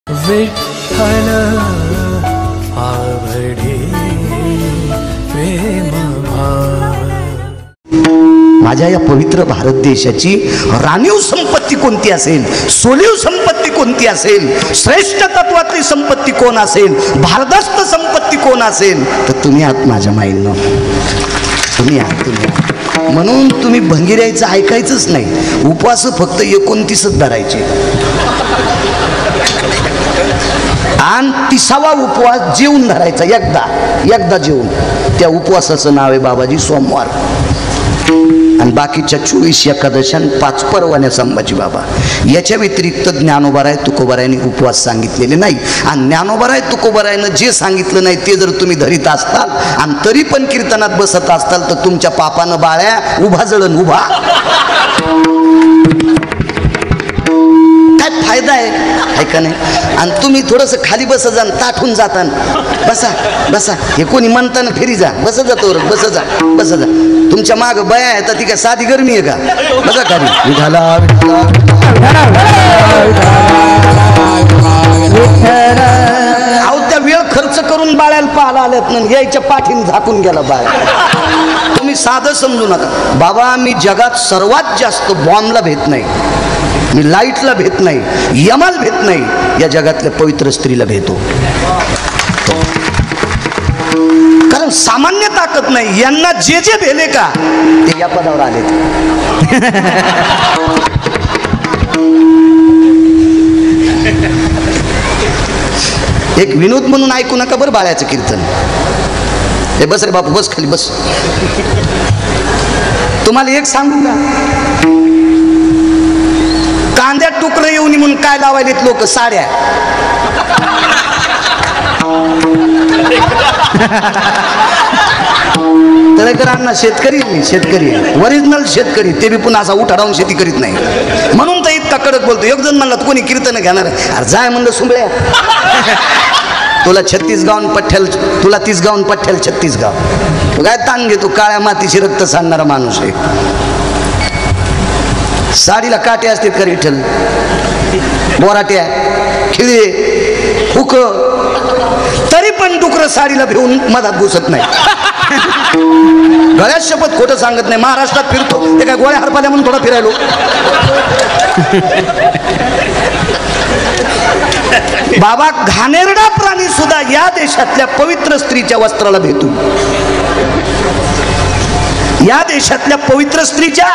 विठ्ठल आवडे प्रेम भाव। माझ्या या पवित्र भारत देशाची राणीव संपत्ती कोणती असेल, सोलीव संपत्ती कोणती असेल, श्रेष्ठ तत्वातली संपत्ती कोण असेल, भारदस्त संपत्ती कोण असेल, तर तुम्ही आहात माझ्या माईंनो, तुम्ही आहात। म्हणून तुम्ही भंगिऱ्याचं ऐकायचंच नाही, उपवास फक्त 29च धरायचे आणि 30वा उपवास जेवून धरायचा, एकदा जेवून। त्या उपवासाचं नाव आहे बाबाजी सोमवार, आणि बाकीच्या 24 एकादशी आणि 5 परवान्या संभाजी बाबा। याच्या व्यतिरिक्त ज्ञानोबाराय तुकोबारायांनी उपवास सांगितलेले नाही, आणि ज्ञानोबाराय तुकोबारायानं जे सांगितलं नाही ते जर तुम्ही धरीत असताल आणि तरी पण कीर्तनात बसत असताल तर तुमच्या पापानं बाळ्या उभा जळण उभा, काय फायदा आहे का नाही? आणि तुम्ही थोडंसं खाली बस जा, ताठून जातान, बसा बसा, हे कोणी म्हणताना फेरी जा, बस जातो बस जा बस जा, तुमच्या माग बया आहे तर ती काय साधी गरमी आहे का? बघा खाली विठाला अहो त्या वेळ खर्च करून बाळ्याला पाहायला आल्यात ना, यायच्या पाठीने झाकून गेला बाळ्या। तुम्ही साधं समजू नका बाबा, मी जगात सर्वात जास्त बॉम्बला भेट नाही, मी लाईटला भेट नाही, यमाला भेट नाही, या जगातल्या पवित्र स्त्रीला भेटतो, कारण सामान्य ताकद नाही। यांना जे जे भेले का ते या पदावर आलेत। एक विनोद म्हणून ऐकू नका बरं बाळ्याचं कीर्तन। हे बस रे बापू, बस खाली बस। तुम्हाला एक सांगू का, कांद्यात टुकरं येऊन म्हणून काय लावायलेत लोक साड्या, तळेकरांना शेतकरी, शेतकरी ओरिजिनल शेतकरी, ते बी पुन्हा असा उठाडावून शेती करीत नाही, म्हणून तर इतका कडक बोलतो। एक जण म्हणला कोणी कीर्तन घेणार आहे, अरे जाय म्हणलं सुंबळ्या, तुला 36 गावून पठ्ठ्याल, तुला 30 गावून पठ्ठ्याल 36 गाव, काय ताण घेतो, काळ्या मातीची रक्त सांडणारा माणूस आहे। साडीला काटे असते का विठ्ठल, बोराट्या खिळे हुक, तरी पण डुकरं साडीला भिवून मधात घुसत नाही। गळ्यात शपथ खोटं सांगत नाही, महाराष्ट्रात फिरतो ते काय गोळ्या हरपाल्या म्हणून थोडा फिरायलो। बाबा घाणेरडा प्राणी सुद्धा या देशातल्या पवित्र स्त्रीच्या वस्त्राला भेटू, या देशातल्या पवित्र स्त्रीच्या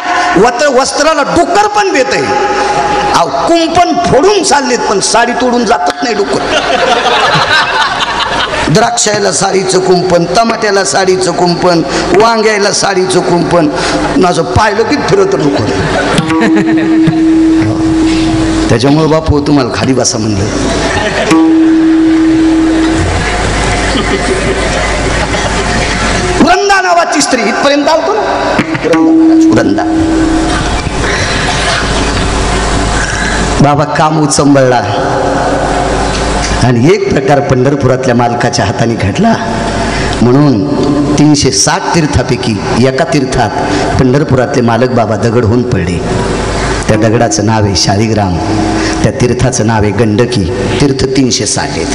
वस्त्राला डुक्कर पण भेट आहे। अहो कुंपण फोडून चाललेत पण साडी तोडून जातच नाही डुक्कर। द्राक्षाला साडीचं कुंपण, टमाट्याला साडीचं कुंपण, वांग्याला साडीचं कुंपण, माझं पाहिलं की फिरत डुक्कर। त्याच्यामुळे बापू तुम्हाला खाली बसा म्हणलं। वृंदा नावाची स्त्री इथपर्यंत आलतो ना, वृंदा बाबा काम उचंबळला, आणि एक प्रकार पंढरपुरातल्या मालकाच्या हाताने घडला, म्हणून 360 तीर्थापैकी एका तीर्थात पंढरपुरातले मालक बाबा दगड होऊन पडले। त्या दगडाचं नाव आहे शालिग्राम, त्या तीर्थाचं नाव आहे गंडकी। तीर्थ 360 आहेत,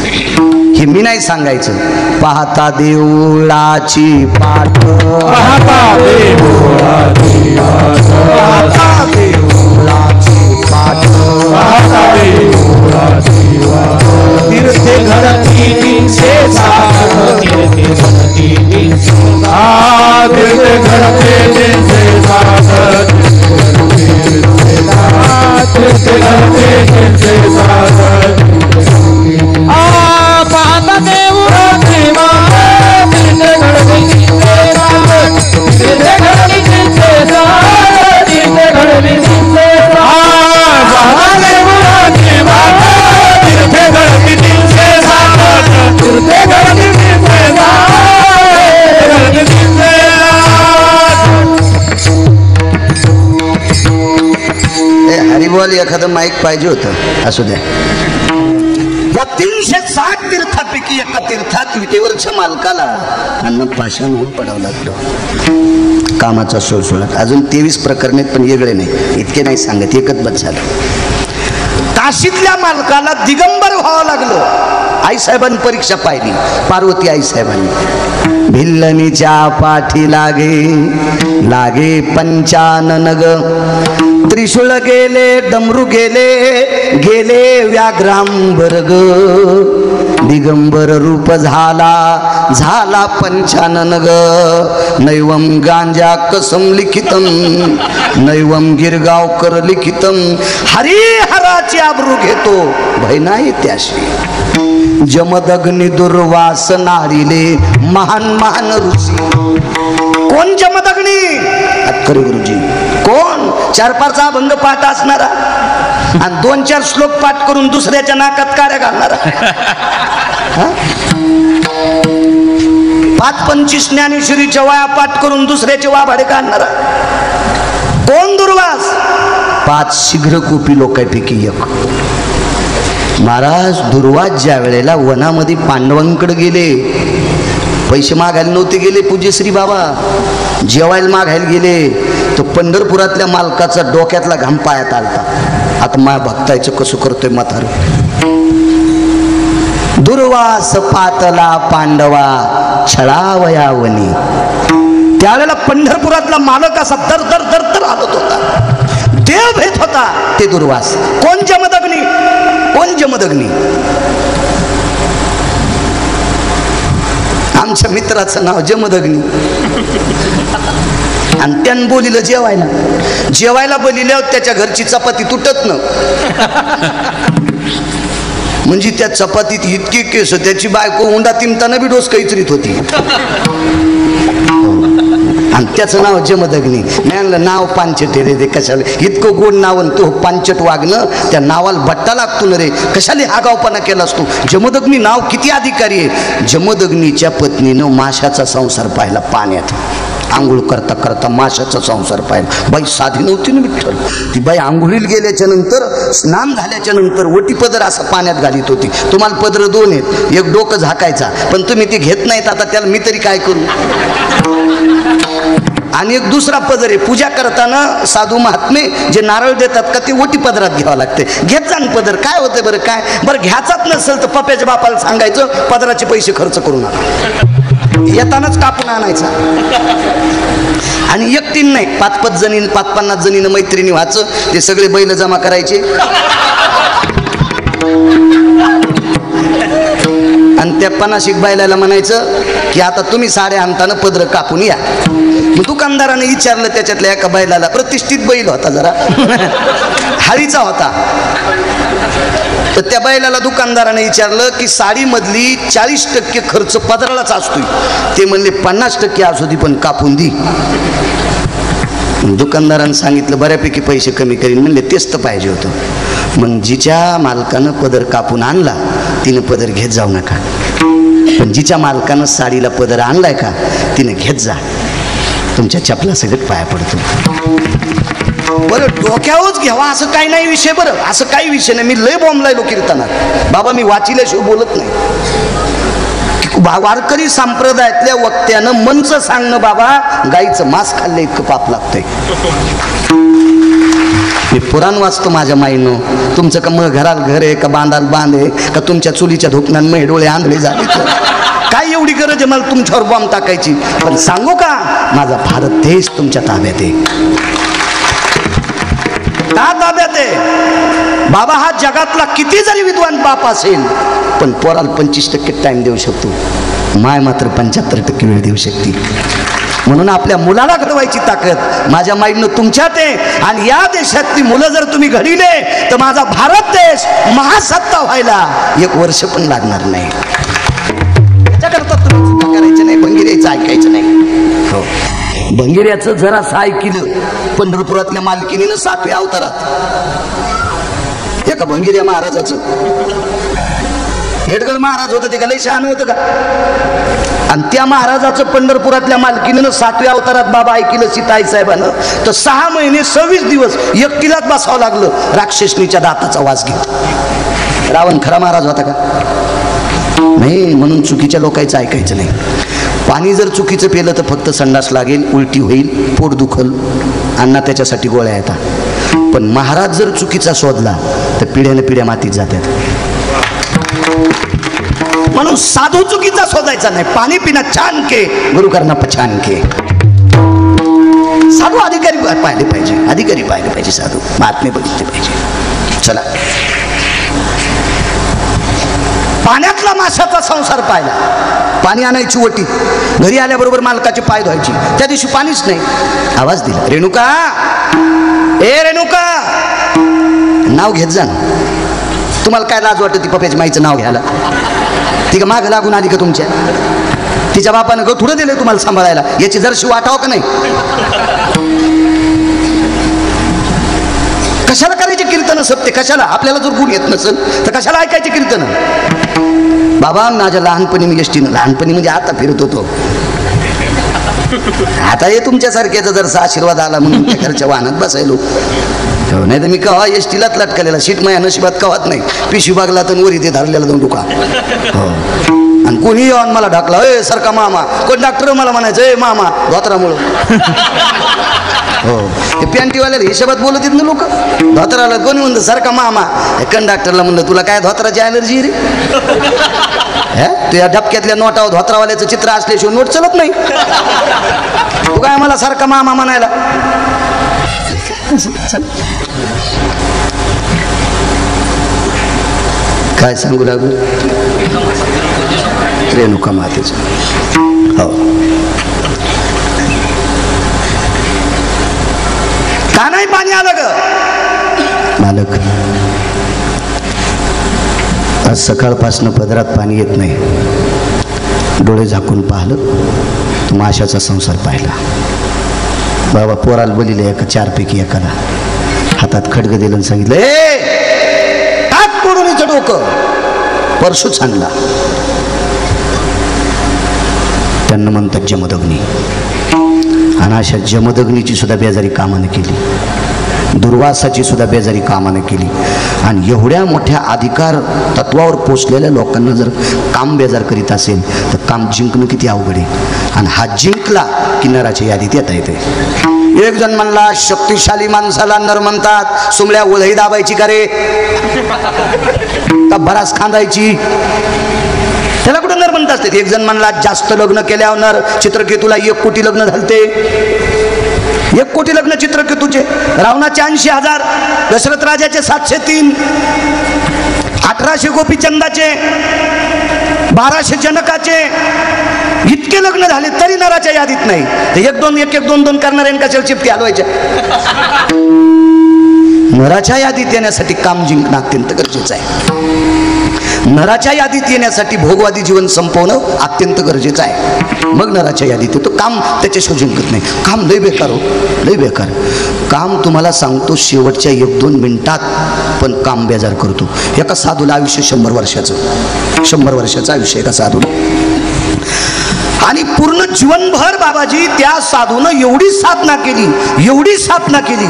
हे मी नाही सांगायचं। पाहता देऊळाची पाठ, पाहता देऊळाची पाठ, पाहता देऊळाची पाठ, पाहता देऊळाची पाठ, तीर्थे घडती 360, तीर्थे घडती 360, तीर्थे घडते 360, तीर्थे घडते 360। पाहता देऊळाची वाट, तीर्थे घडती 360, तीर्थे घडती 360, तीर्थे घडती 360, पाहता देऊळाची वाट, तीर्थे घडती 360, तीर्थे घडती 360, घडती 360। हरिबोल एखादं माईक पाहिजे होतं, असू द्या। या 360 तीर्थापैकी एका तीर्थात विटेवरच्या मालकाला अन्न पाषाण होऊन पडावं लागलं, कामाचा सुळसुळाट। अजून 23 प्रकरणे पण वेगळे नाही, इतके नाही सांगत, एकच बस झालं। काशीतल्या मालकाला दिगंबर व्हावं लागलं. आईसाहेबांनी परीक्षा पाहिली, पार्वती आईसाहेबांनी. भिल्लनीच्या पाठी लागे लागे पंचानन ग, त्रिशूळ गेले डमरू गेले गेले व्याघ्रांबर ग, दिगंबर रूप झाला झाला पंचानन ग, नैवम गांजा कसम लिखितम नैवम गिरगावकर लिखितम, हरिहराची आबरू घेतो भय नाही त्याशी, जमदग्नी दुर्वास नारीले महान महान ऋषी. कोण जमदग्नी? अत्करे गुरुजी. कोण? 4-5 अभंग पाठ असणारा आणि 2-4 श्लोक पाठ करून दुसऱ्याच्या नाकात काड्या घालणारा, 5-25 ज्ञानेश्वरीच्या वाया पाठ करून दुसऱ्याचे वाभाडे काढणारा कोण? दुर्वास. 5 शीघ्रकूपी लोकांपैकी एक. महाराज दुर्वास ज्या वेळेला वनामध्ये पांडवांकडे गेले, पैसे मागायला नव्हते गेले पूज्यश्री बाबा, जेवायला मागायला गेले, तर पंढरपुरातल्या मालकाचा डोक्यातला घाम पायात आलता. आता मा भक्तायचं कसं करतोय म्हातार. दुर्वास पातला पांडवा छळावयावनी. त्यावेळेला पंढरपुरातला मालक असा दर दर दर दर हालत होता, देव भेट होता. ते दुर्वास. कोण? जमदग्नी. कोण? जमदग्नी. आमच्या मित्राचं नाव जमदग्नी. आणि त्यानं बोलिलं जेवायला. जेवायला बोलिल्यावर त्याच्या घरची चपाती तुटत न, म्हणजे त्या चपातीत इतकी केस, त्याची बायको उंडा तिमताना बी डोस कैचरीत होती. आणि त्याचं नाव जमदग्नी. म्हणलं नाव पांचट रे, ते कशाला इतकं गोड नाव, तो पांचट वागणं, त्या नावाला बट्टा लागतो ना रे, कशाला हा गावपणा केला असतो. जमदग्नी नाव किती अधिकारी आहे. जमदग्नीच्या पत्नीनं माशाचा संसार पाहिला पाण्यात, आंघोळ करता करता माशाचा संसार पाहिला. बाई साधी नव्हती ना विठ्ठल. ती बाई आंघोळीला गेल्याच्या नंतर, स्नान झाल्याच्या नंतर ओटी पदर असं पाण्यात घालीत होती. तुम्हाला पदर 2 आहेत, एक डोकं झाकायचा, पण तुम्ही ते घेत नाहीत. आता त्याला मी तरी काय करू. आणि एक दुसरा पदर आहे, पूजा करताना साधू महात्मे जे नारळ देतात का, ते ओटी पदरात घ्यावं लागते. घेत जा पदर. काय होते बरं, काय बरं घ्यायचाच नसेल तर पप्याच्या बापाला सांगायचं पदराचे पैसे खर्च करू नका, येतानाच कापून आणायचा. आणि एकटीन नाही, 5-5 जणी 5-50 जणीनं मैत्रिणी व्हायचं, ते सगळे बैल जमा करायचे आणि त्या 50 बैलाला म्हणायचं की आता तुम्ही साड्या आणताना पदर कापून या. मग दुकानदाराने विचारलं त्याच्यातल्या एका बैलाला, प्रतिष्ठित बैल होता जरा हळीचा होता, तर त्या बैलाला दुकानदाराने विचारलं की साडीमधली 40% खर्च पदरालाच असतोय. ते म्हणले 50% असू दे पण कापून दी. दुकानदारानं सांगितलं बऱ्यापैकी पैसे कमी करीन. म्हणले तेच तर पाहिजे होतं. मग जिच्या मालकानं पदर कापून आणला तिनं पदर घेत जाऊ नका, पण जिच्या मालकानं साडीला पदर आणलाय का तिनं घेत जा. तुमच्या चपला सगळं पाया पडतो. बरं डोक्यावरच घ्यावा असं काही नाही विषय. बरं असं काही विषय नाही. मी लय बॉम्बलायलो कीर्तनात बाबा, मी वाचिल्याशिवाय बोलत नाही. वारकरी संप्रदायातल्या वक्त्यानं मनचं सांगणं बाबा, गाईचं मांस खाल्लं इतकं पाप लागतंय. मी पुराण वाचतो माझ्या माईनं. तुमचं का मग घरात घर आहे का बांधाल बांध आहे का, तुमच्या चुलीच्या धोकण्यान मग डोळे आंधळे झाले, काय एवढी गरज आहे मला तुमच्यावर बॉम्ब टाकायची. पण सांगू का, माझा भारत देश तुमच्या ताब्यात आहे. का ताब्यात आहे बाबा? हा जगातला किती जरी विद्वान बाप असेल, पण पोराला 25% टाइम देऊ शकतो, माय मात्र 75% वेळ देऊ शकते. म्हणून आपल्या मुलाला घडवायची ताकद माझ्या माईनं तुमच्यात आहे. आणि या देशातली मुलं जर तुम्ही घडविले तर माझा भारत देश महासत्ता व्हायला 1 वर्ष पण लागणार नाही. त्याच्याकरता तुम्ही चुका करायचं नाही, भंगिऱ्याचं ऐकायचं नाही. हो, भंगिऱ्याचं जरासं ऐकलं पंढरपुरातल्या मालकिनीनं 7व्या अवतारात एका भंगिऱ्या महाराजाचं, हेडगड महाराज होतं ते का लय शहाणं होतं का, आणि त्या महाराजाचं पंढरपुरातल्या मालकीनं 7व्या अवतारात बाबा ऐकलं सीताई साहेबानं, तर 6 महिने 26 दिवस एकटीलाच बसावं लागलं राक्षसनीच्या दाताचा वास घेत. रावण खरा महाराज होता का? नाही. म्हणून चुकीच्या लोकांचं ऐकायचं नाही. पाणी जर चुकीचं पिलं तर फक्त संडास लागेल, उलटी होईल, पोट दुखल, अण्णा त्याच्यासाठी गोळ्या येतात. पण महाराज जर चुकीचा शोधला तर पिढ्याने पिढ्या मातीत जातात. म्हणून साधू चुकीचा शोधायचा नाही. पाणी पिना छान के गुरु करना पछान के. साधू अधिकारी पाहिले पाहिजे, अधिकारी पाहिले पाहिजे, साधू महात्मे बघितले पाहिजे. चला, पाण्यातला माशाचा संसार पाहिला. पाणी आणायची ओटी, घरी आल्याबरोबर मालकाचे पाय धुवायची. त्या दिवशी पाणीच नाही. आवाज दिला, रेणुका, ए रेणुका, नाव घेत जा ना. तुम्हाला काय लाज वाटत ती पप्याच्या माईचं नाव घ्यायला? ती का माग लागून आली का तुमच्या? तिच्या बापानं थोडं दिलं तुम्हाला सांभाळायला, याची जरशी वाटावं का नाही? कशाला करायचे कीर्तन सत्य? कशाला? आपल्याला जर गुण येत नसेल तर कशाला ऐकायचे कीर्तन? बाबा, माझ्या लहानपणी मी एसटीनं, लहानपणी म्हणजे आता फिरत होतो. आता हे तुमच्यासारख्याचा जर आशीर्वाद आला म्हणून त्या घरच्या वाहनात बसायलो. नाही तर मी कवा एसटीलाच लटकलेला. सीट माझ्या नशिबात कवात नाही. पिशवी बागला तर वरी ते धरलेला दोन दुका. आणि कोणी येऊन मला ढाकला, ए सारखा मामा. कोण डॉक्टर मला म्हणायचं, ए मामा, धोत्रामुळं. हो, ते पॅन्टीवाल्याला हिशोबात बोलत येत ना लोक. धोत्राला कोणी म्हणतं सारखा मामा. कंडक्टरला म्हणलं, तुला काय धोत्राची ॲलर्जी रे? तुझ्या डबक्यातल्या नोटावर धोत्रावाल्याचं चित्र असल्याशिवाय नोट चलत नाही. तू काय मला सारखा मामा म्हणायला? काय सांगू लागू? रेणुका मातेचं. हो, का नाही पाणी आलं ग मालक? आज सकाळपासनं पदरात पाणी येत नाही. डोळे झाकून पाहिलं तर माशाचा संसार पाहिला. बाबा पोराला बोलिले एका चारपैकी एकाला हातात खडगं दिलं आणि सांगितलं, ए टाक पडून इथं डोकं. परशूच आणला. त्यांना म्हणतात जमदग्नी. आणि अशा जमदग्नीची सुद्धा बेजारी कामानं केली, दुर्वासाची सुद्धा बेजारी कामानं केली. आणि एवढ्या मोठ्या अधिकार तत्वावर पोचलेल्या लोकांना जर काम बेजार करीत असेल तर काम जिंकणं किती अवघड आहे. आणि हा जिंकला की नराच्या यादीत येता येते. एक जण म्हणला, शक्तिशाली माणसाला नर म्हणतात, सुमल्या ओळही दाबायची का रे? का बराच खांदायची? त्याला कुठं नर म्हणत असते? एक जण म्हणला, जास्त लग्न केल्यावर नर. चित्रकेतूला 1 कोटी लग्न झालते. 1 कोटी लग्न चित्रकेतूचे. रावणाचे 80,000, दशरथ राजाचे 703, 1800 गोपीचंदाचे, 1200 जनकाचे. इतके लग्न झाले तरी नराच्या यादीत नाही. 1-2 1-1 2-2 करणाऱ्यांना कशाला चिपटी हलवायच्या? नराच्या यादीत येण्यासाठी काम जिंकणं अत्यंत गरजेचं आहे. नराच्या यादीत येण्यासाठी भोगवादी जीवन संपवणं अत्यंत गरजेचं आहे. मग नराच्या यादीत येतो. काम त्याच्याशिवाय जिंकत नाही. काम लय बेकार हो, लय बेकार काम. तुम्हाला सांगतो, शेवटच्या 1-2 मिनिटात पण काम बेजार करतो. एका साधूला आयुष्य 100 वर्षाचं, 100 वर्षाचं आयुष्य एका साधूला. आणि पूर्ण जीवनभर बाबाजी त्या साधूनं एवढी साधना केली, एवढी साधना केली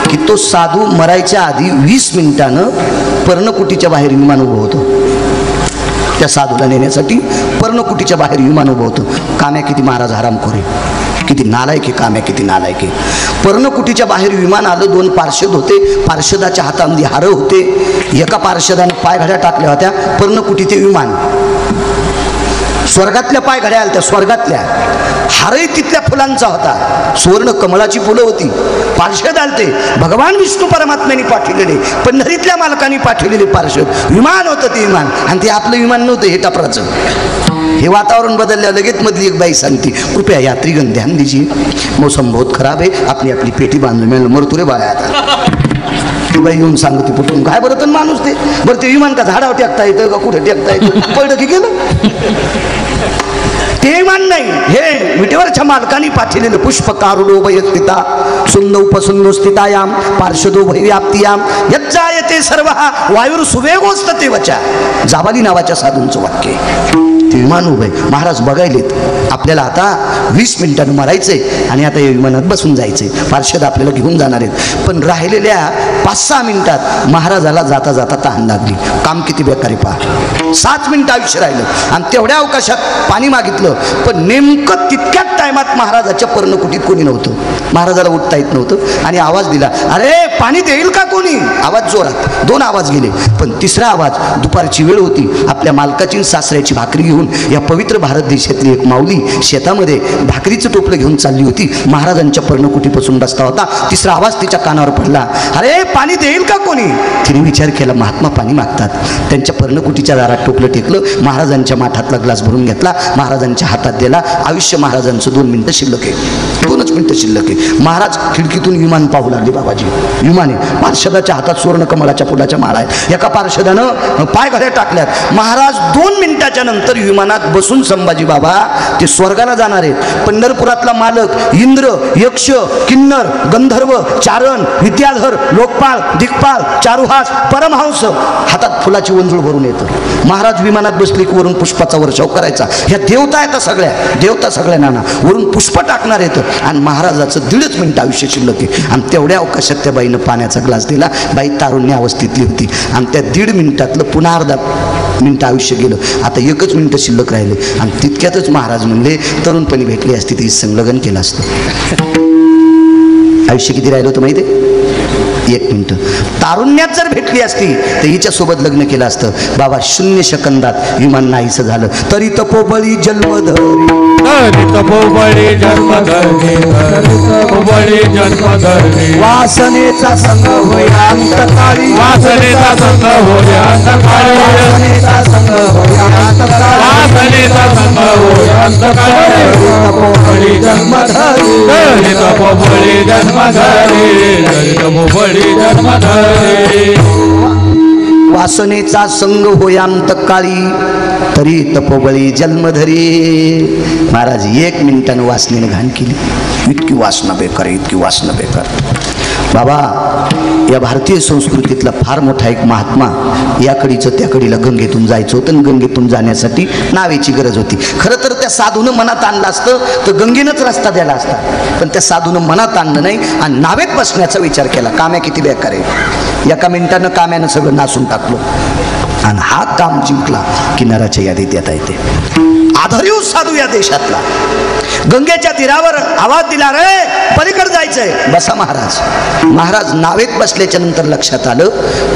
की तो साधू मरायच्या आधी 20 मिनिटानं पर्णकुटीच्या बाहेर विमान उभं होतं. त्या साधूला नेण्यासाठी पर्णकुटीच्या बाहेर विमान उभं होतं. काम्या किती महाराज हरामखोर आहे, किती नालायक आहे काम्या, किती नालायक आहे. पर्णकुटीच्या बाहेर विमान आलं. 2 पार्षद होते. पार्षदाच्या हातामध्ये हार होते. एका पार्षदाने पायघड्या टाकल्या होत्या. पर्णकुटी ते विमान. स्वर्गातल्या पायघड्या आल्या, त्या स्वर्गातल्या. हारही तिथल्या फुलांचा होता. सुवर्ण कमळाची फुलं होती. पार्षद आलते. भगवान विष्णू परमात्म्याने पाठवलेले, पंढरीतल्या मालकांनी पाठवलेले पार्षद. विमान होतं ते विमान. आणि ते आपलं विमान नव्हतं, हे टापराचं. हे वातावरण बदललं. लगेच मधली एक बाई सांगते, कृपया यात्रीगण ध्यान दीजिए, मौसम बहुत खराब है, आपली आपली पेटी बांधून मिळालं मरतुरे बाळा. आता ती बाई येऊन सांगते पुटून, काय बरं तर माणूस ते. बरं ते विमान का झाडावर टेकता येतं का कुठे टेकता येतं? पडलं की गेलं. ते विमान नाही, हे विटेवरच्या मालकांनी पाठवलेलं. पुष्पकारुडो भयस्थिता सुंद उपसुंदो स्थितायाम पार्षदो भयव्याप्तियाम यज्जायते सर्व वायुर सुवेगोस्तते वचा. जाबाली नावाच्या साधूंचं वाक्य. ते विमान उभे. महाराज बघायलेत. आपल्याला आता 20 मिनिटांनी मरायचंय आणि आता या विमानात बसून जायचंय. पार्षद आपल्याला घेऊन जाणार आहेत. पण राहिलेल्या 5-6 मिनिटात महाराजाला जाता जाता तहान लागली. काम किती बेकारी पहा. 7 मिनिटं आयुष्य राहिलं आणि तेवढ्या अवकाशात पाणी मागितलं. लागलं. पण नेमकं तितक्याच टायमात महाराजाच्या पर्णकुटीत कोणी नव्हतं. महाराजाला उठता येत नव्हतं आणि आवाज दिला, अरे पाणी देईल का कोणी? आवाज जोरात, 2 आवाज गेले. पण तिसरा आवाज, दुपारची वेळ होती, आपल्या मालकाची सासऱ्याची भाकरी घेऊन या पवित्र भारत देशातली एक माऊली शेतामध्ये भाकरीचं टोपलं घेऊन चालली होती. महाराजांच्या पर्णकुटीपासून रस्ता होता. तिसरा आवाज तिच्या कानावर पडला, अरे पाणी देईल का कोणी? तिने विचार केला, महात्मा पाणी मागतात. त्यांच्या पर्णकुटीच्या दारात टोपलं टेकलं, महाराजांच्या माठातला ग्लास भरून घेतला, महाराजांच्या हातात दिला. आयुष्य महाराजांचं 2 मिनिटं शिल्लक आहे, 2च मिनिटं शिल्लक आहे. महाराज खिडकीतून विमान पाहू लागले. बाबाजी विमाने, पार्षदाच्या हातात सुवर्ण कमळाच्या फुलाच्या माळा आहेत. एका पार्षदानं पाय घड्यात टाकल्यात. महाराज 2 मिनिटाच्या नंतर विमानात बसून संभाजी बाबा ते स्वर्गाला जाणार आहेत. पंढरपुरातला मालक इंद्र, यक्ष, किन्नर, गंधर्व, चारण, विद्याधर, लोकपाल, दिग्पाल, चारुहास, परमहंस हातात फुलाची वंजुळ भरून येतं. महाराज विमानात बसले की वरून पुष्पाचा वर्षाव करायचा. ह्या देवता आहेत, सगळ्या देवता, सगळ्या नाना वरून पुष्प टाकणार येतं. आणि महाराजाचं 1.5 मिनिट आयुष्य शिल्लक आहे. आणि तेवढ्या अवकाशात त्या बाईनं पाण्याचा ग्लास दिला. बाई तारुण्य अवस्थेतली होती आणि त्या 1.5 मिनिटातलं पुन्हा अर्धा मिनिट आयुष्य गेलं. आता 1च मिनिट शिल्लक राहिले. आणि तितक्यातच महाराज म्हणले, तरुणपणी भेटली असती ती संलग्न केलं असतं. आयुष्य किती राहिलं होतं माहिती आहे? 1 मिनिट. तारुण्यात जर भेटली असती तर हिच्यासोबत लग्न केलं असतं. बाबा 0 सेकंदात विमान नाहीसं झालं. तरी तपोबळी जन्मधरी, तरी तपोबळी जन्मधरी, तरी तपोबळी जन्मधरी, वासनेचा संग होया अंतकाळी, वासनेचा संग होया अंतकाळी, वासनेचा संग होया अंतकाळी, वासनेचा संग होया अंतकाळी, तपोबळी जन्मधरी, तरी तपोबळी जन्मधरी, तरी तपोबळी जन्मधरी, वासनेचा संग होयांत काळी, तरी तपोबळी जन्मधरी. महाराज 1 मिनिटानं वासनेनं घाण केली. इतकी वासना बेकार, इतकी वासना बेकार. बाबा या भारतीय संस्कृतीतला फार मोठा एक महात्मा, याकडीचं त्याकडीला गंगेतून जायचं होतं. आणि गंगेतून जाण्यासाठी नावेची गरज होती. खरं तर त्या साधूनं मनात आणलं असतं तर गंगेनंच रस्ता द्यायला असता. पण त्या साधूनं मनात आणलं नाही आणि नावेत बसण्याचा विचार केला. काम्या किती बेकार आहे. 1 मिनिटानं काम्यानं सगळं नासून टाकलं आणि हा काम जिंकला. किनाऱ्याच्या यादीत येता येते. आधारीव साधू या देशातला गंगेच्या तीरावर आवाज दिला, रे पलीकडे जायचंय, बसा महाराज. महाराज नावेत बसल्याच्या नंतर लक्षात आलं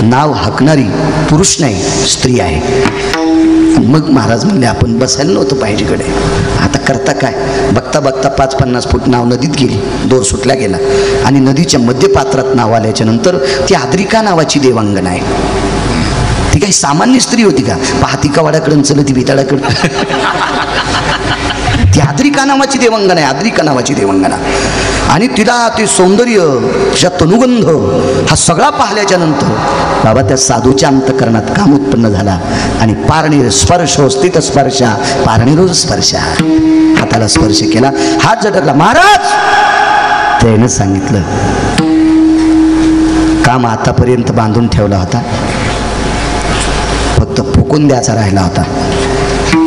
नाव हाकणारी पुरुष नाही, स्त्री आहे. मग महाराज म्हणले, आपण बसायला नव्हतं पाहिजेकडे, आता करता काय? बघता बघता 5-50 फूट नाव नदीत गेली. दोर सुटला गेला आणि नदीच्या मध्यपात्रात नाव आल्याच्या नंतर ती आद्रिका नावाची देवांगना आहे. ती काही सामान्य स्त्री होती का? पाहती का वाड्याकडून चलती भिताडाकडं. ती आद्रिका नावाची देवांगना आहे, आद्रिका नावाची देवांगना. आणि तिला ते सौंदर्य, तिचा तनुगंध हा सगळा पाहिल्याच्या नंतर बाबा त्या साधूच्या अंतकरणात काम उत्पन्न झाला. आणि पारणीर स्पर्श स्थित स्पर्शा, पारणीरोज स्पर्शा, हाताला स्पर्श केला, हात झटकला. महाराज त्यानं सांगितलं, काम आतापर्यंत बांधून ठेवला होता, फक्त फुकून द्यायचा राहिला होता.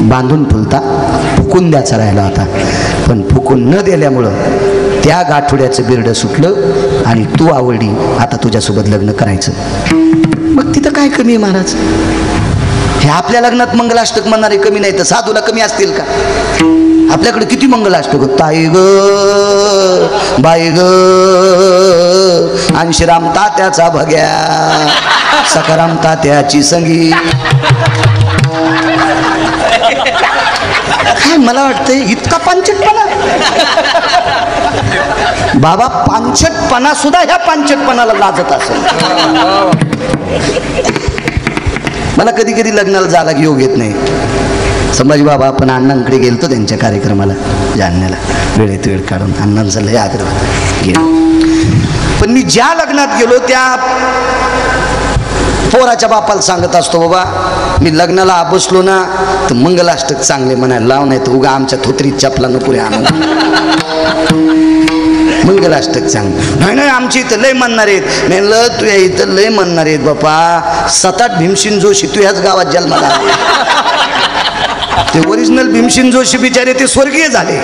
बांधून फुलता फुकून द्यायचा राहिला होता. पण फुकून न दिल्यामुळं त्या गाठोड्याचं बिरडं सुटलं आणि तू आवडली. आता तुझ्यासोबत लग्न करायचं. मग तिथं काय कमी आहे महाराज? हे आपल्या लग्नात मंगलाष्टक म्हणणारे कमी नाही तर साधूला कमी असतील का? आपल्याकडे किती मंगलाष्टक, ताई ग बाई ग, अंशराम तात्याचा भग्या, सखाराम तात्याची संगी. काय मला वाटतंय इतका पांचटपणा? बाबा पांचटपणा सुद्धा ह्या पांचटपणाला लाजत असेल. मला कधी कधी लग्नाला जायला योग येत नाही. संभाजी बाबा आपण अण्णांकडे गेलतो त्यांच्या कार्यक्रमाला जालन्याला, वेळेत वेळ काढून अण्णांचा लय आग्रह गेलो. पण मी ज्या लग्नात गेलो त्या पोराच्या बापाला सांगत असतो, बाबा मी लग्नाला बसलो ना तर मंगलाष्टक चांगले म्हणायला लाव, नाही तर उगा आमच्या थोतरीत चपला नको रे आणून. मंगलाष्टक चांगलं नाही, नाही आमची इथं लय म्हणणार आहेत. म्हणलं तुझ्या इथं लय म्हणणार आहेत बापा. 7-8 भीमसेन जोशी तू ह्याच गावात जन्माला आले. ते ओरिजिनल भीमसेन जोशी बिचारे ते स्वर्गीय झाले,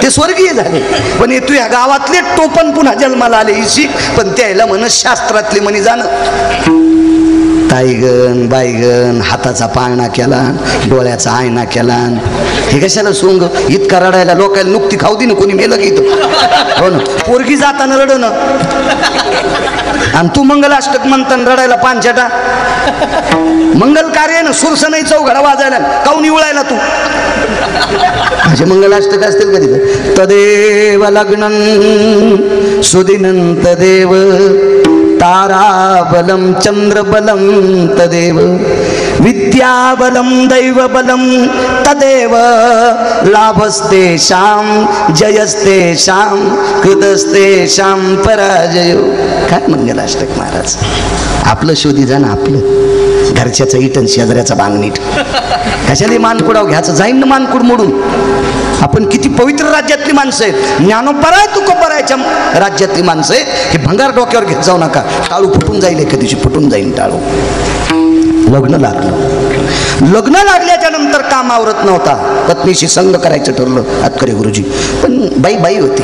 ते स्वर्गीय झाले. पण हे तू ह्या गावातले टोपण पुन्हा जन्माला आले. शिक पण त्याला म्हण शास्त्रातले म्हणी जाणं. ताईगण बाईगण, हाताचा पाळणा केला, डोळ्याचा आयना केला. हे कशाला सोंग इतका रडायला? लोकांना नुकती खाऊ दे ना, कोणी मेलं की इथं. हो ना, पोरगी जाताना रडणं आणि तू मंगलाष्टक म्हणताना रडायला पांचटा. मंगल कार्य ना, सुरस नाही चौघडा वाजायला, काऊन उळायला तू? माझे मंगलाष्टक असतील कधी? तदेव लग्नं सुदिनं तदेव ताराबलं चंद्रबलं तदेव विद्याबलं दैवबलं तदेव लाभस्तेषां जयस्तेषां कृतस्तेषां पराजयो. काय मंगलाष्टक महाराज? आपलं शोधी जा ना, आपलं घरच्याचं इटन शेजाऱ्याचा बांगणीट. कशाला मानकुडाव घ्यायचं? जाईन ना मानकुड मोडून. आपण किती पवित्र राज्यातली माणसं आहेत, ज्ञानोपराय तुकोपरायच्या राज्यातली माणसं आहेत. हे भंगार डोक्यावर घेत जाऊ नका, टाळू फुटून जाईल, एका दिवशी फुटून जाईल टाळू. लग्न लागलं, लग्न लागल्याच्या नंतर काम आवरत नव्हता. पत्नीशी संग करायचं ठरलं आतकरे गुरुजी, पण बाई बाई होती.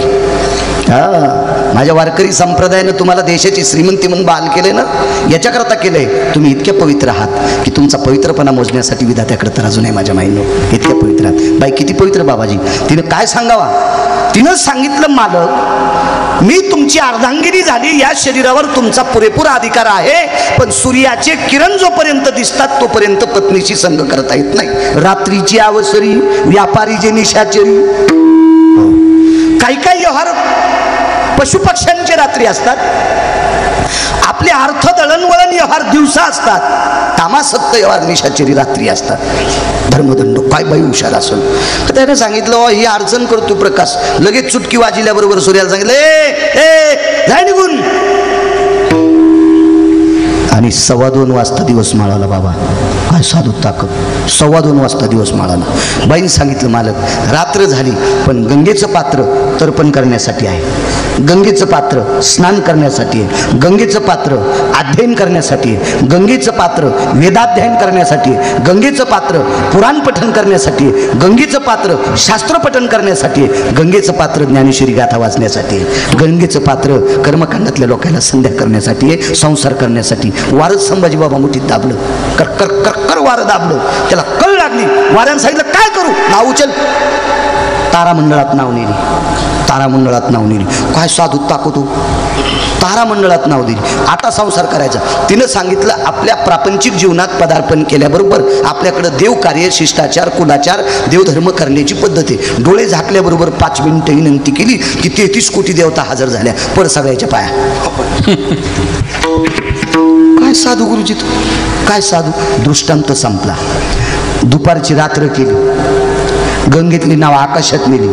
माझ्या वारकरी संप्रदायानं तुम्हाला देशाची श्रीमंती म्हणून बहाल केले ना, याच्याकरता केलंय. तुम्ही इतक्या पवित्र आहात की तुमचा पवित्रपणा मोजण्यासाठी विधात्याकडे तर अजून आहे माझ्या माईनो. इतक्या पवित्र आहात. बाई किती पवित्र बाबाजी. तिनं काय सांगावा? तिनं सांगितलं, मालक मी तुमची अर्धांगिनी झाली, या शरीरावर तुमचा पुरेपूर अधिकार आहे, पण सूर्याचे किरण जोपर्यंत दिसतात तोपर्यंत पत्नीशी संग करता येत नाही. रात्रीची अवसरी, व्यापारी जे निशाचरी, काही काही व्यवहार पशुपक्ष्यांचे रात्री असतात. आपले अर्थ दळणवळण व्यवहार दिवसा असतात. कामासक्त व्यवहार निशाचरी रात्री असतात. धर्मदंड काय बाई हुशार असेल. त्याने सांगितलं, ही अडचण करतो प्रकाश. लगेच चुटकी वाजल्याबरोबर सूर्याला सांगितलं, ए जाय निघून. आणि 2:15 वाजता दिवस माळाला. बाबा काय साधू ताकद. 2:15 वाजता दिवस माळाला. बाईने सांगितलं, मालक रात्र झाली, पण गंगेचं पात्र तर्पण करण्यासाठी आहे, गंगेचं पात्र स्नान करण्यासाठी आहे, गंगेचं पात्र अध्ययन करण्यासाठी आहे, गंगेचं पात्र वेदाध्ययन करण्यासाठी आहे, गंगेचं पात्र पुराण पठण करण्यासाठी आहे, गंगेचं पात्र शास्त्र पठण करण्यासाठी आहे, गंगेचं पात्र ज्ञानेश्वरी गाथा वाचण्यासाठी आहे, गंगेचं पात्र कर्मकांडातल्या लोकांना संध्या करण्यासाठी आहे, संसार करण्यासाठी. वारच संभाजी बाबा मुठीत दाबलं, कर कर कर कर वारं दाबलं. त्याला कळ लागली. वाऱ्यानं सांगितलं, काय करू? नाव उचल. तारामंडळात नाव नेली, तारामंडळात नाव नेली. काय साधू ताकतो. तारामंडळात नाव दिली. आता संसार करायचा. तिनं सांगितलं, आपल्या प्रापंचिक जीवनात पदार्पण केल्याबरोबर आपल्याकडं देवकार्य, शिष्टाचार, कुलाचार, देवधर्म करण्याची पद्धत आहे. डोळे झाकल्याबरोबर 5 मिनिटं विनंती केली की 33 कोटी देवता हजर झाल्या पर सगळ्याच्या पाया. काय साधू गुरुजी, काय साधू. दृष्टांत संपला. दुपारची रात्र केली, गंगेतली नाव आकाशात नेली.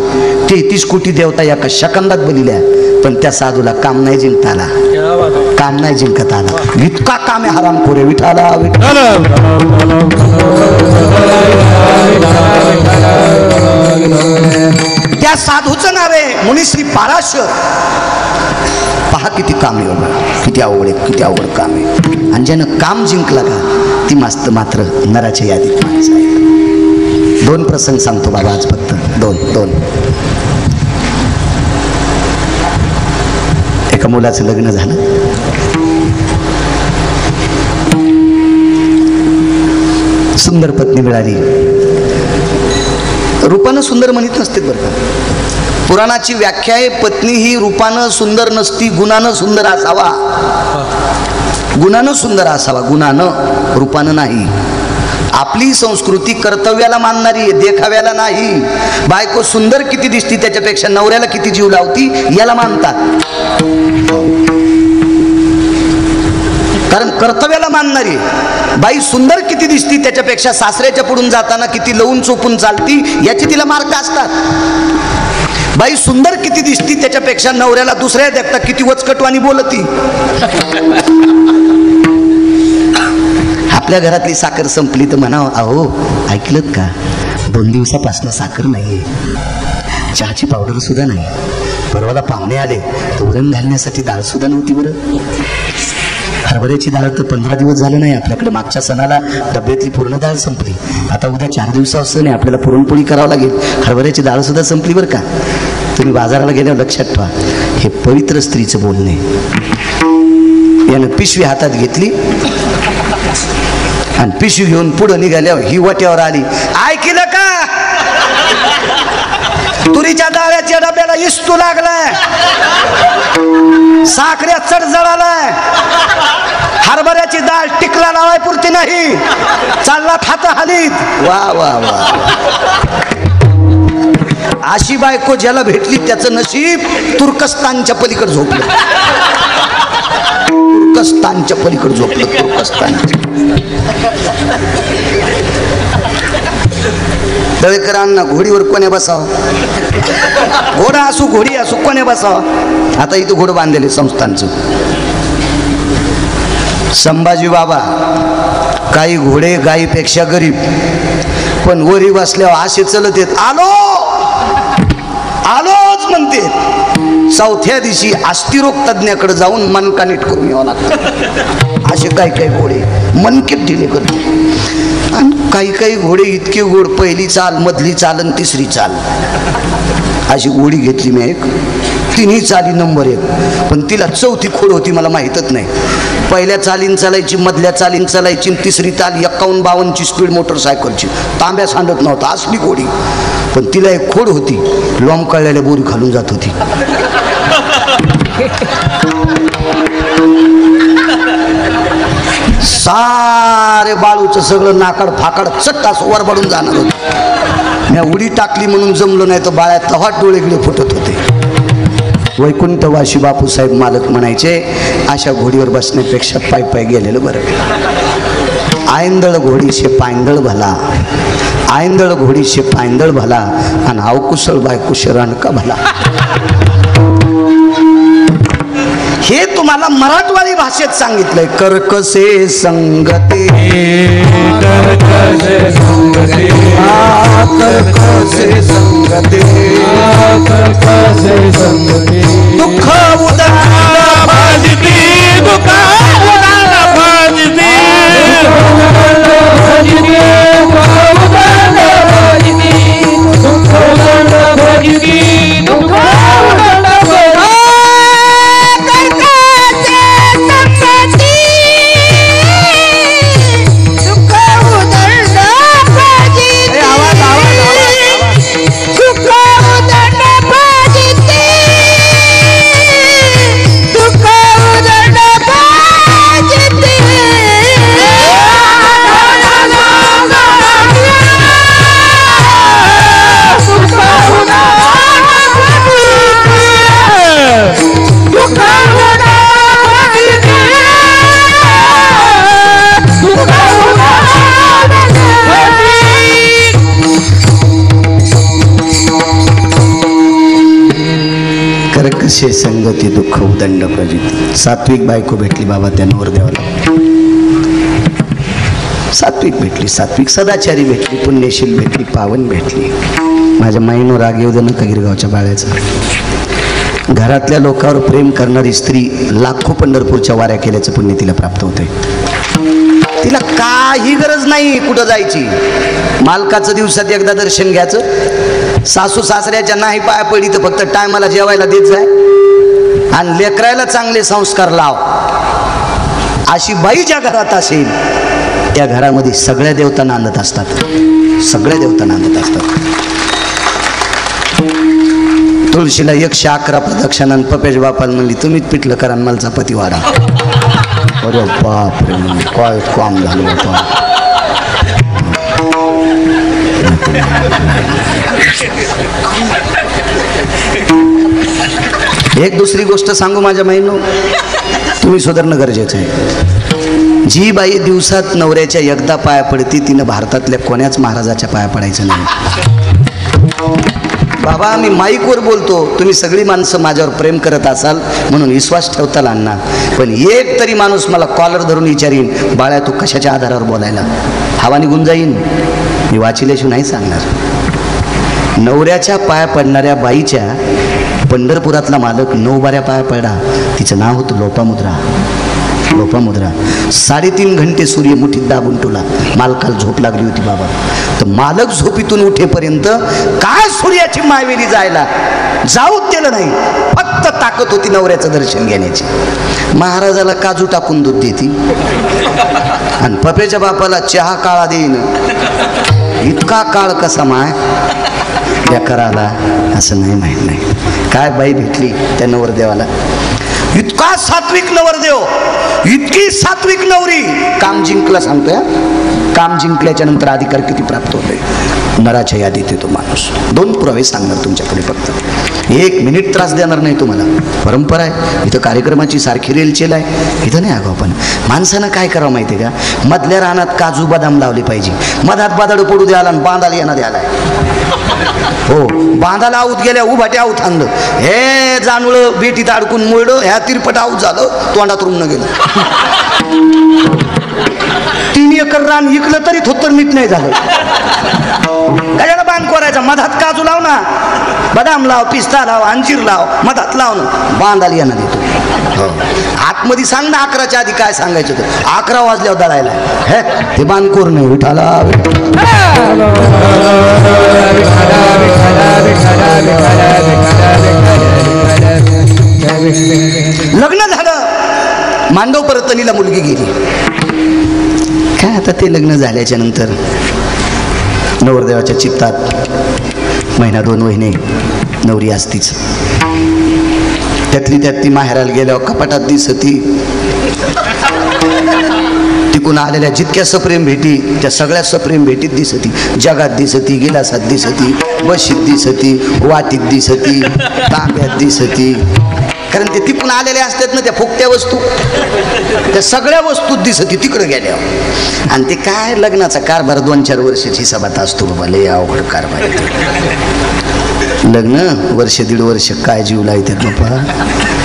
33 कोटी देवता एका सेकंदात बलिल्या, पण त्या साधूला काम नाही जिंकता आला, काम नाही जिंकत आला. इतका काम आहे हरामखोर आहे. विठाला त्या साधूचं नाव आहे मुनिश्री पाराशर. पहा किती काम आहे बाबा, किती अवघड आहे, किती अवघड काम आहे. आणि ज्यानं काम जिंकला का ती मस्त मात्र नराच्या यादीत माणसं आहे. 2 प्रसंग सांगतो बाबा आज, फक्त दोन. एका मुलाचं लग्न झालं. सुंदर पत्नी मिळाली. रूपानं सुंदर म्हणत नसते बरं का. पुराणाची व्याख्या आहे, पत्नी ही रूपानं सुंदर नसती, गुणानं सुंदर असावा. गुणानं सुंदर असावा, गुणानं, रूपानं नाही. आपली संस्कृती कर्तव्याला मानणारी आहे, देखाव्याला नाही. बायको सुंदर किती दिसती त्याच्यापेक्षा नवऱ्याला किती जीव लावती याला मानतात. कारण कर्तव्याला मानणारी बाई सुंदर किती दिसती त्याच्यापेक्षा सासऱ्याच्या पुढून जाताना किती लवून चोपून चालती याची तिला मार्क असतात. बाई सुंदर किती दिसती त्याच्यापेक्षा नवऱ्याला दुसऱ्या देखता किती वचकटवाणी बोलती. आपल्या घरातली साखर संपली तर म्हणावं, अहो ऐकलत का, 2 दिवसापासून साखर नाही, चहाची पावडर सुद्धा नाही. परवाला पाहुणे आले, तोरण घालण्यासाठी डाळ सुद्धा नव्हती. बरं हरभऱ्याची डाळ तर 15 दिवस झालं नाही आपल्याकडे. मागच्या सणाला डब्यातली पूर्ण डाळ संपली. आता उद्या 4 दिवसापासून नाही, आपल्याला पुरणपोळी करावं लागेल. हरभऱ्याची डाळ सुद्धा संपली बरं का. तुम्ही बाजाराला गेल्यावर लक्षात ठेवा, हे पवित्र स्त्रीचं बोलणे. यानं पिशवी हातात घेतली, आणि पिशवी घेऊन पुढे निघाल्यावर ही वाट्यावर आली. ऐकलं का, तुरीच्या डाळ्याच्या डब्याला इस्तू लागलाय, साखऱ्या चढ जळालाय, हरभऱ्याची डाळ टिकला लावाय पुरती नाही, चालला खाता हालीत. वा वा वा, अशी बायको ज्याला भेटली त्याचं नशीब तुर्कस्तानच्या पलीकडे झोपलं. तुर्कस्तानच्या पलीकडे झोपलं. तुर्कस्तानच्या दळकरांना घोडीवर कोण्या बसावं, घोडा असू घोडी असू कोण्या बसावं. आता इथं घोडं बांधलेले संस्थानचं. संभाजी बाबा काही घोडे गायीपेक्षा गरीब, पण वरी बसल्यावर असे चलत येत, आलो आलोच म्हणते. चौथ्या दिवशी अस्थिरोग तज्ञाकडे जाऊन मनका नीट करून यावं लागतं. असे काही काही घोडे मनकेत ढिले करते. आणि काही काही घोडे इतके गोड, पहिली चाल, मधली चाल आणि तिसरी चाल अशी घोडी घेतली मी एक. तिन्ही चाली नंबर 1, पण तिला चौथी खोड होती, मला माहीतच नाही. पहिल्या चालीन चालायची, मधल्या चालीन चालायची, तिसरी चाल 51-52ची स्पीड मोटरसायकलची. तांब्या सांडत नव्हता, असली घोडी. पण तिला एक खोड होती, लोंबकळलेल्या बोरी खालून जात होती. सारे बाळूचं सगळं नाकाड फाकाड चट्टास वर बडून जाणार होतं. मी उडी टाकली म्हणून जमलो नाही तर बाळ्या तव्हा डोळे गिळे फुटत होते. वैकुंठवासी बापूसाहेब मालक म्हणायचे, अशा घोडीवर बसण्यापेक्षा पाय पाय गेलेलं बरं. आयंदळ घोडीशे पायंदळ भला, आयंदळ घोडीशे पायंदळ भला, आणि अवकुशळ बायकुश रणका भला. हे तुम्हाला मराठवाडी भाषेत सांगितलंय. कर्कसे संगते, कर्कसे संगते, कर्कसे संगते, कर्कसे संगते. दुःख उदंड भाजती, दुःख उदंड भाजती, दुःख उदंड भाजती, दुःख उदंड भाजती. कर्कशे संगती दुःख उदंड प्रजिती. सात्विक बायको भेटली बाबा त्या नवरदेवाला. सात्विक भेटली, सात्विक सदाचारी भेटली, पुण्यशील भेटली, पावन भेटली. माझ्या माईनो राग येऊ दे नका गिरगावच्या बाळ्याचा. घरातल्या लोकांवर प्रेम करणारी स्त्री लाखो पंढरपूरच्या वाऱ्या केल्याचं पुण्य तिला प्राप्त होते. तिला काही गरज नाही कुठं जायची. मालकाचं दिवसात एकदा दर्शन घ्यायचं, सासू सासऱ्याच्या नाही पाया पडी तर फक्त टायमाला जेवायला देत जाय, आणि लेकरायला चांगले संस्कार लाव. अशी बाई ज्या घरात असेल त्या घरामध्ये सगळ्या देवता नांदत असतात, सगळ्या देवता नांदत असतात. तुळशीला 111 प्रदक्षिणा पपेश बापाला म्हणली, तुम्हीच पिठलं करा मला चपाती वाढा. अरे बाप रे, काय काम झालं होतं. एक दुसरी गोष्ट सांगू माझ्या महिनो, तुम्ही सुधारणं गरजेचं आहे. जी बाई दिवसात नवऱ्याच्या एकदा पाया पडती तिनं भारतातल्या कोण्याच महाराजाच्या पाया पडायचं नाही. बाबा मी माईकवर बोलतो, तुम्ही सगळी माणसं माझ्यावर प्रेम करत असाल म्हणून विश्वास ठेवताल अण्णा, पण एक तरी माणूस मला कॉलर धरून विचारीन, बाळा तू कशाच्या आधारावर बोलायला, हवा निघून जाईन. मी वाचिल्याशिवाय नाही सांगणार. नवऱ्याच्या पाया पडणाऱ्या बाईच्या पंढरपुरातला मालक 9 बाऱ्या पाया पडा. तिचं नाव होतं लोपामुद्रा. लोपामुद्रा 3.5 घंटे सूर्य मुठीत दाबून ठेवला. मालकाला झोप लागली होती बाबा, तर मालक झोपीतून उठेपर्यंत काय सूर्याची मायवेली जायला जाऊ दिलं नाही, फक्त ताकद होती नवऱ्याचं दर्शन घेण्याची. महाराजाला काजू टाकून दूध देती आणि पप्याच्या बापाला चहा काळा देईन. इतका काळ कसा माय कराला असं नाही माहीत नाही. काय बाई भेटली त्या नवरदेवाला, इतका सात्विक नवरदेव, इतकी सात्विक नवरी. काम जिंकला सांगतोय, काम जिंकल्याच्या नंतर अधिकार किती प्राप्त होते नराच्या यादीत येतो माणूस. 2 पुरावे सांगणार तुमच्याकडे, फक्त 1 मिनिट त्रास देणार नाही तुम्हाला. परंपरा आहे इथं, कार्यक्रमाची सारखी रेलचेल आहे इथं. नाही अगो आपण माणसानं काय करावं माहिती आहे का, मधल्या रानात काजू बदाम लावले पाहिजे, मधात बादाड पडू द्याला आणि बांधाला येणं द्याला. हो, बांधाला आऊत गेल्या उभाट्या आऊत आणलं, हे जाणवलं बेटीत अडकून मुळलं, ह्या तिरपट आऊत झालं, तोंडात रुमणं गेलं. 3 एकर रान इकलं तरी थोत्तर मीठ नाही झालं. कशाला बांध करायचा, मधात काजू लाव ना, बदाम लाव, पिस्ता लाव, अंजीर लाव, मधात लाव ना, बांधाला येणार देतो. आतमध्ये सांग ना 11च्या आधी काय सांगायचं तर, 11 वाजल्यावर दळायला हे ते बांधकोर नाही. विठाला लग्न झालं, मांडव परतनीला मुलगी गेली. काय आता ते लग्न झाल्याच्या नंतर नवरदेवाच्या चित्तात 1-2 महिने नवरी असतीच. त्यातली त्यात ती माहेराला गेल्यावर कपाटात दिसती, तिकून आलेल्या जितक्या सप्रेम भेटी त्या सगळ्या सप्रेम भेटीत दिसती. जगात दिसती, गिलासात दिसती, बशीत दिसती, वाटीत दिसती, तांब्यात दिसती. कारण ते तिकून आलेल्या असतात ना त्या फुकट्या वस्तू, त्या सगळ्या वस्तूत दिसती तिकडे गेल्यावर. आणि ते काय लग्नाचा कारभार 2-4 वर्षाची हिसाबात असतो बाबा, लय अवघड कारभार. लग्न 1-1.5 वर्ष काय जीव लावतात बाबा.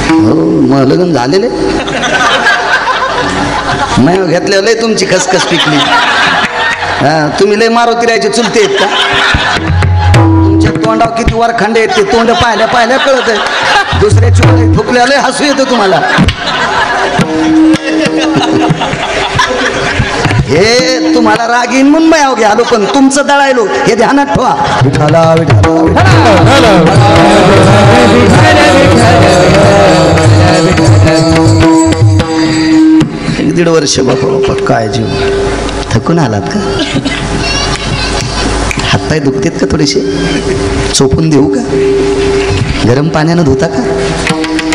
हो, मग लग्न झालेले नाही घेतल्यावर लय तुमची खसखस पिकली. तुम्ही लय मारुती राहायचे चुलते आहेत का, तुमच्या तोंडावर किती वरखंडे आहेत ते तोंड पाहिल्या पाहिल्या कळत आहे. दुसऱ्याची फुकल्या लय हसू येतं तुम्हाला. हे तुम्हाला राग येईन म्हणून मी अवघे आलो, पण तुमचं दळायलो हे ध्यानात ठेवा. विठाला विठाला 1.5 वर्ष बापा काय जीव. थकून आलात का, हातपाय दुखतेत का, थोडेसे चोपून देऊ का, गरम पाण्यानं धुता का,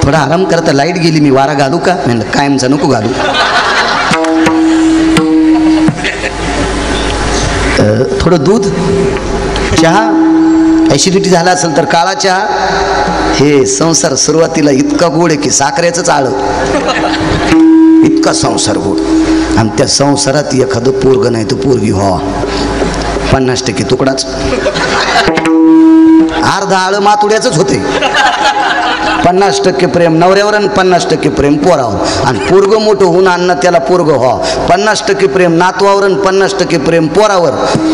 थोडा आराम करता. लाईट गेली मी वारा घालू का, म्हणलं कायमचा नको घालू. थोडं दूध, चहा, ॲसिडिटी झाला असेल तर काळा चहा. हे संसार सुरुवातीला इतका गोड आहे की साखरेचंच आळं, इतका संसार गोड. आणि त्या संसारात एखादं पोरग नाही तर पोरगी व्हा, 50% तुकडाच. अर्धा आळं मातुड्याचंच होते. 50% प्रेम नवऱ्यावर आणि 50% प्रेम पोरावर. आणि पोरग मोठं होऊन अन्न त्याला पोरग व्हा, 50% प्रेम नातवावर आणि 50% प्रेम पोरावर.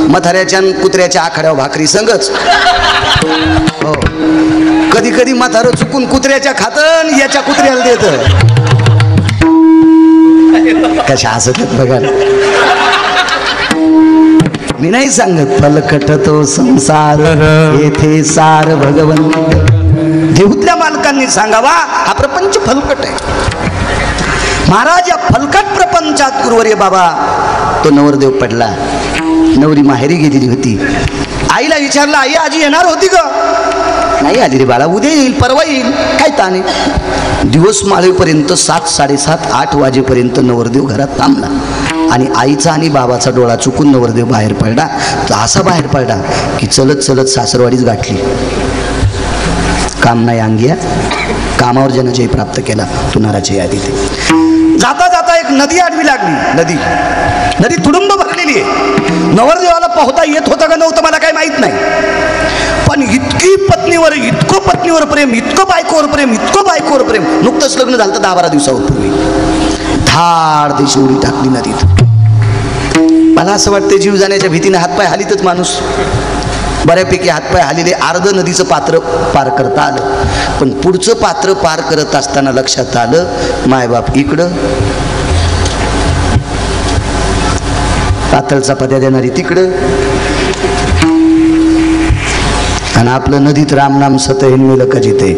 म्हाताऱ्याच्या आणि कुत्र्याच्या आखाड्यावर भाकरी संगच. हो, कधी कधी म्हातारं चुकून कुत्र्याच्या खातं याच्या कुत्र्याला देत. कशा हसत बघा. मी नाही सांगत फलकट तो संसार येथे सार भगवंत. देऊतल्या मालकांनी सांगावा हा प्रपंच फलकट आहे. महाराज या फलकट प्रपंचात गुरुवर्य बाबा तो नवरदेव पडला. नवरी माहेरी गेलेली होती. आईला विचारलं, आई आजी येणार होती का. नाही आली रे बाळा, उद्या येईल, परवा येईल, काय ताने. दिवस माळेपर्यंत 7, 7:30, 8 वाजेपर्यंत नवरदेव घरात थांबला. आणि आईचा आणि बाबाचा डोळा चुकून नवरदेव बाहेर पडला. तर असा बाहेर पडला की चलत चलत सासरवाडीच गाठली. काम नाही अंगिया, कामावर जनजय प्राप्त केला तुनाराच्या यादीत. जाता जाता एक नदी आडवी लागली. नदी तुडुंब भरलेली आहे. नवरदेवाला पोहता येत होतं का नव्हतं मला काही माहित नाही, पण इतकं पत्नीवर प्रेम, इतकं बायकोवर प्रेम, इतकं बायकोवर प्रेम. नुकतंच लग्न झालं 10-12 दिवसापूर्वी. धाड देशी उडी टाकली नदीत. मला असं वाटतं जीव जाण्याच्या भीतीने हातपाय हालीतच माणूस. बऱ्यापैकी हातपाय हालिले, अर्ध नदीचं पात्र पार करता आलं. पण पुढचं पात्र पार करत असताना लक्षात आलं मायबाप इकडं, पातळ चपात्या देणारी तिकडं, आणि आपलं नदीत रामनाम सत हिंदुलं कजिते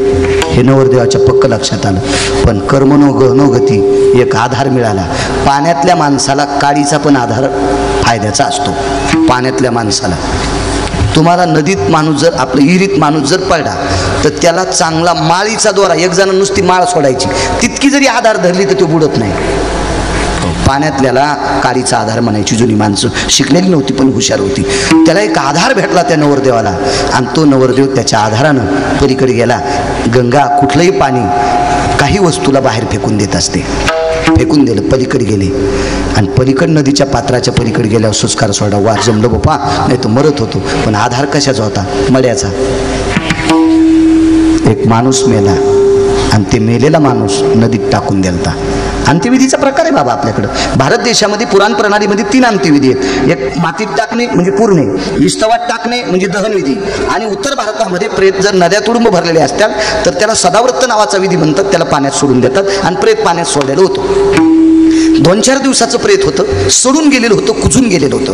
हे नवरदेवाच्या पक्क लक्षात आलं. पण कर्मनोगती एक आधार मिळाला. पाण्यातल्या माणसाला काळीचा पण आधार फायद्याचा असतो. पाण्यातल्या माणसाला तुम्हाला नदीत माणूस जर आपलं विहिरीत माणूस जर पडला तर त्याला चांगला माळीचा दोरा, एक जण नुसती माळ सोडायची, तितकी जरी आधार धरली तर तो बुडत नाही. पाण्यातल्याला काळीचा आधार म्हणायची जुनी माणसं. शिकलेली नव्हती पण हुशार होती. त्याला एक आधार भेटला त्या नवरदेवाला आणि तो नवरदेव त्याच्या आधारानं पलीकडे गेला. गंगा कुठलंही पाणी काही वस्तूला बाहेर फेकून देत असते. फेकून दिलं, पलीकडे गेले आणि पलीकड नदीच्या पात्राच्या पलीकडे गेल्यावर सुस्कार सोडा. वा जमलं बापा, नाही तो मरत होतो. पण आधार कशाचा होता? मड्याचा. एक माणूस मेला आणि ते मेलेला माणूस नदीत टाकून द्यालता. अंत्यविधीचा प्रकार आहे बाबा आपल्याकडं. भारत देशामध्ये पुराण प्रणालीमध्ये 3 अंत्यविधी आहेत. एक मातीत टाकणे म्हणजे पुरणे, विस्तवात टाकणे म्हणजे दहनविधी, आणि उत्तर भारतामध्ये प्रेत जर नद्या तुडुंब भरलेले असतात तर त्याला सदाव्रत नावाचा विधी म्हणतात. त्याला पाण्यात सोडून देतात आणि प्रेत पाण्यात सोडलेलं होतं. 2-4 दिवसाचं प्रेत होतं, सोडून गेलेलं होतं, कुजून गेलेलं होतं.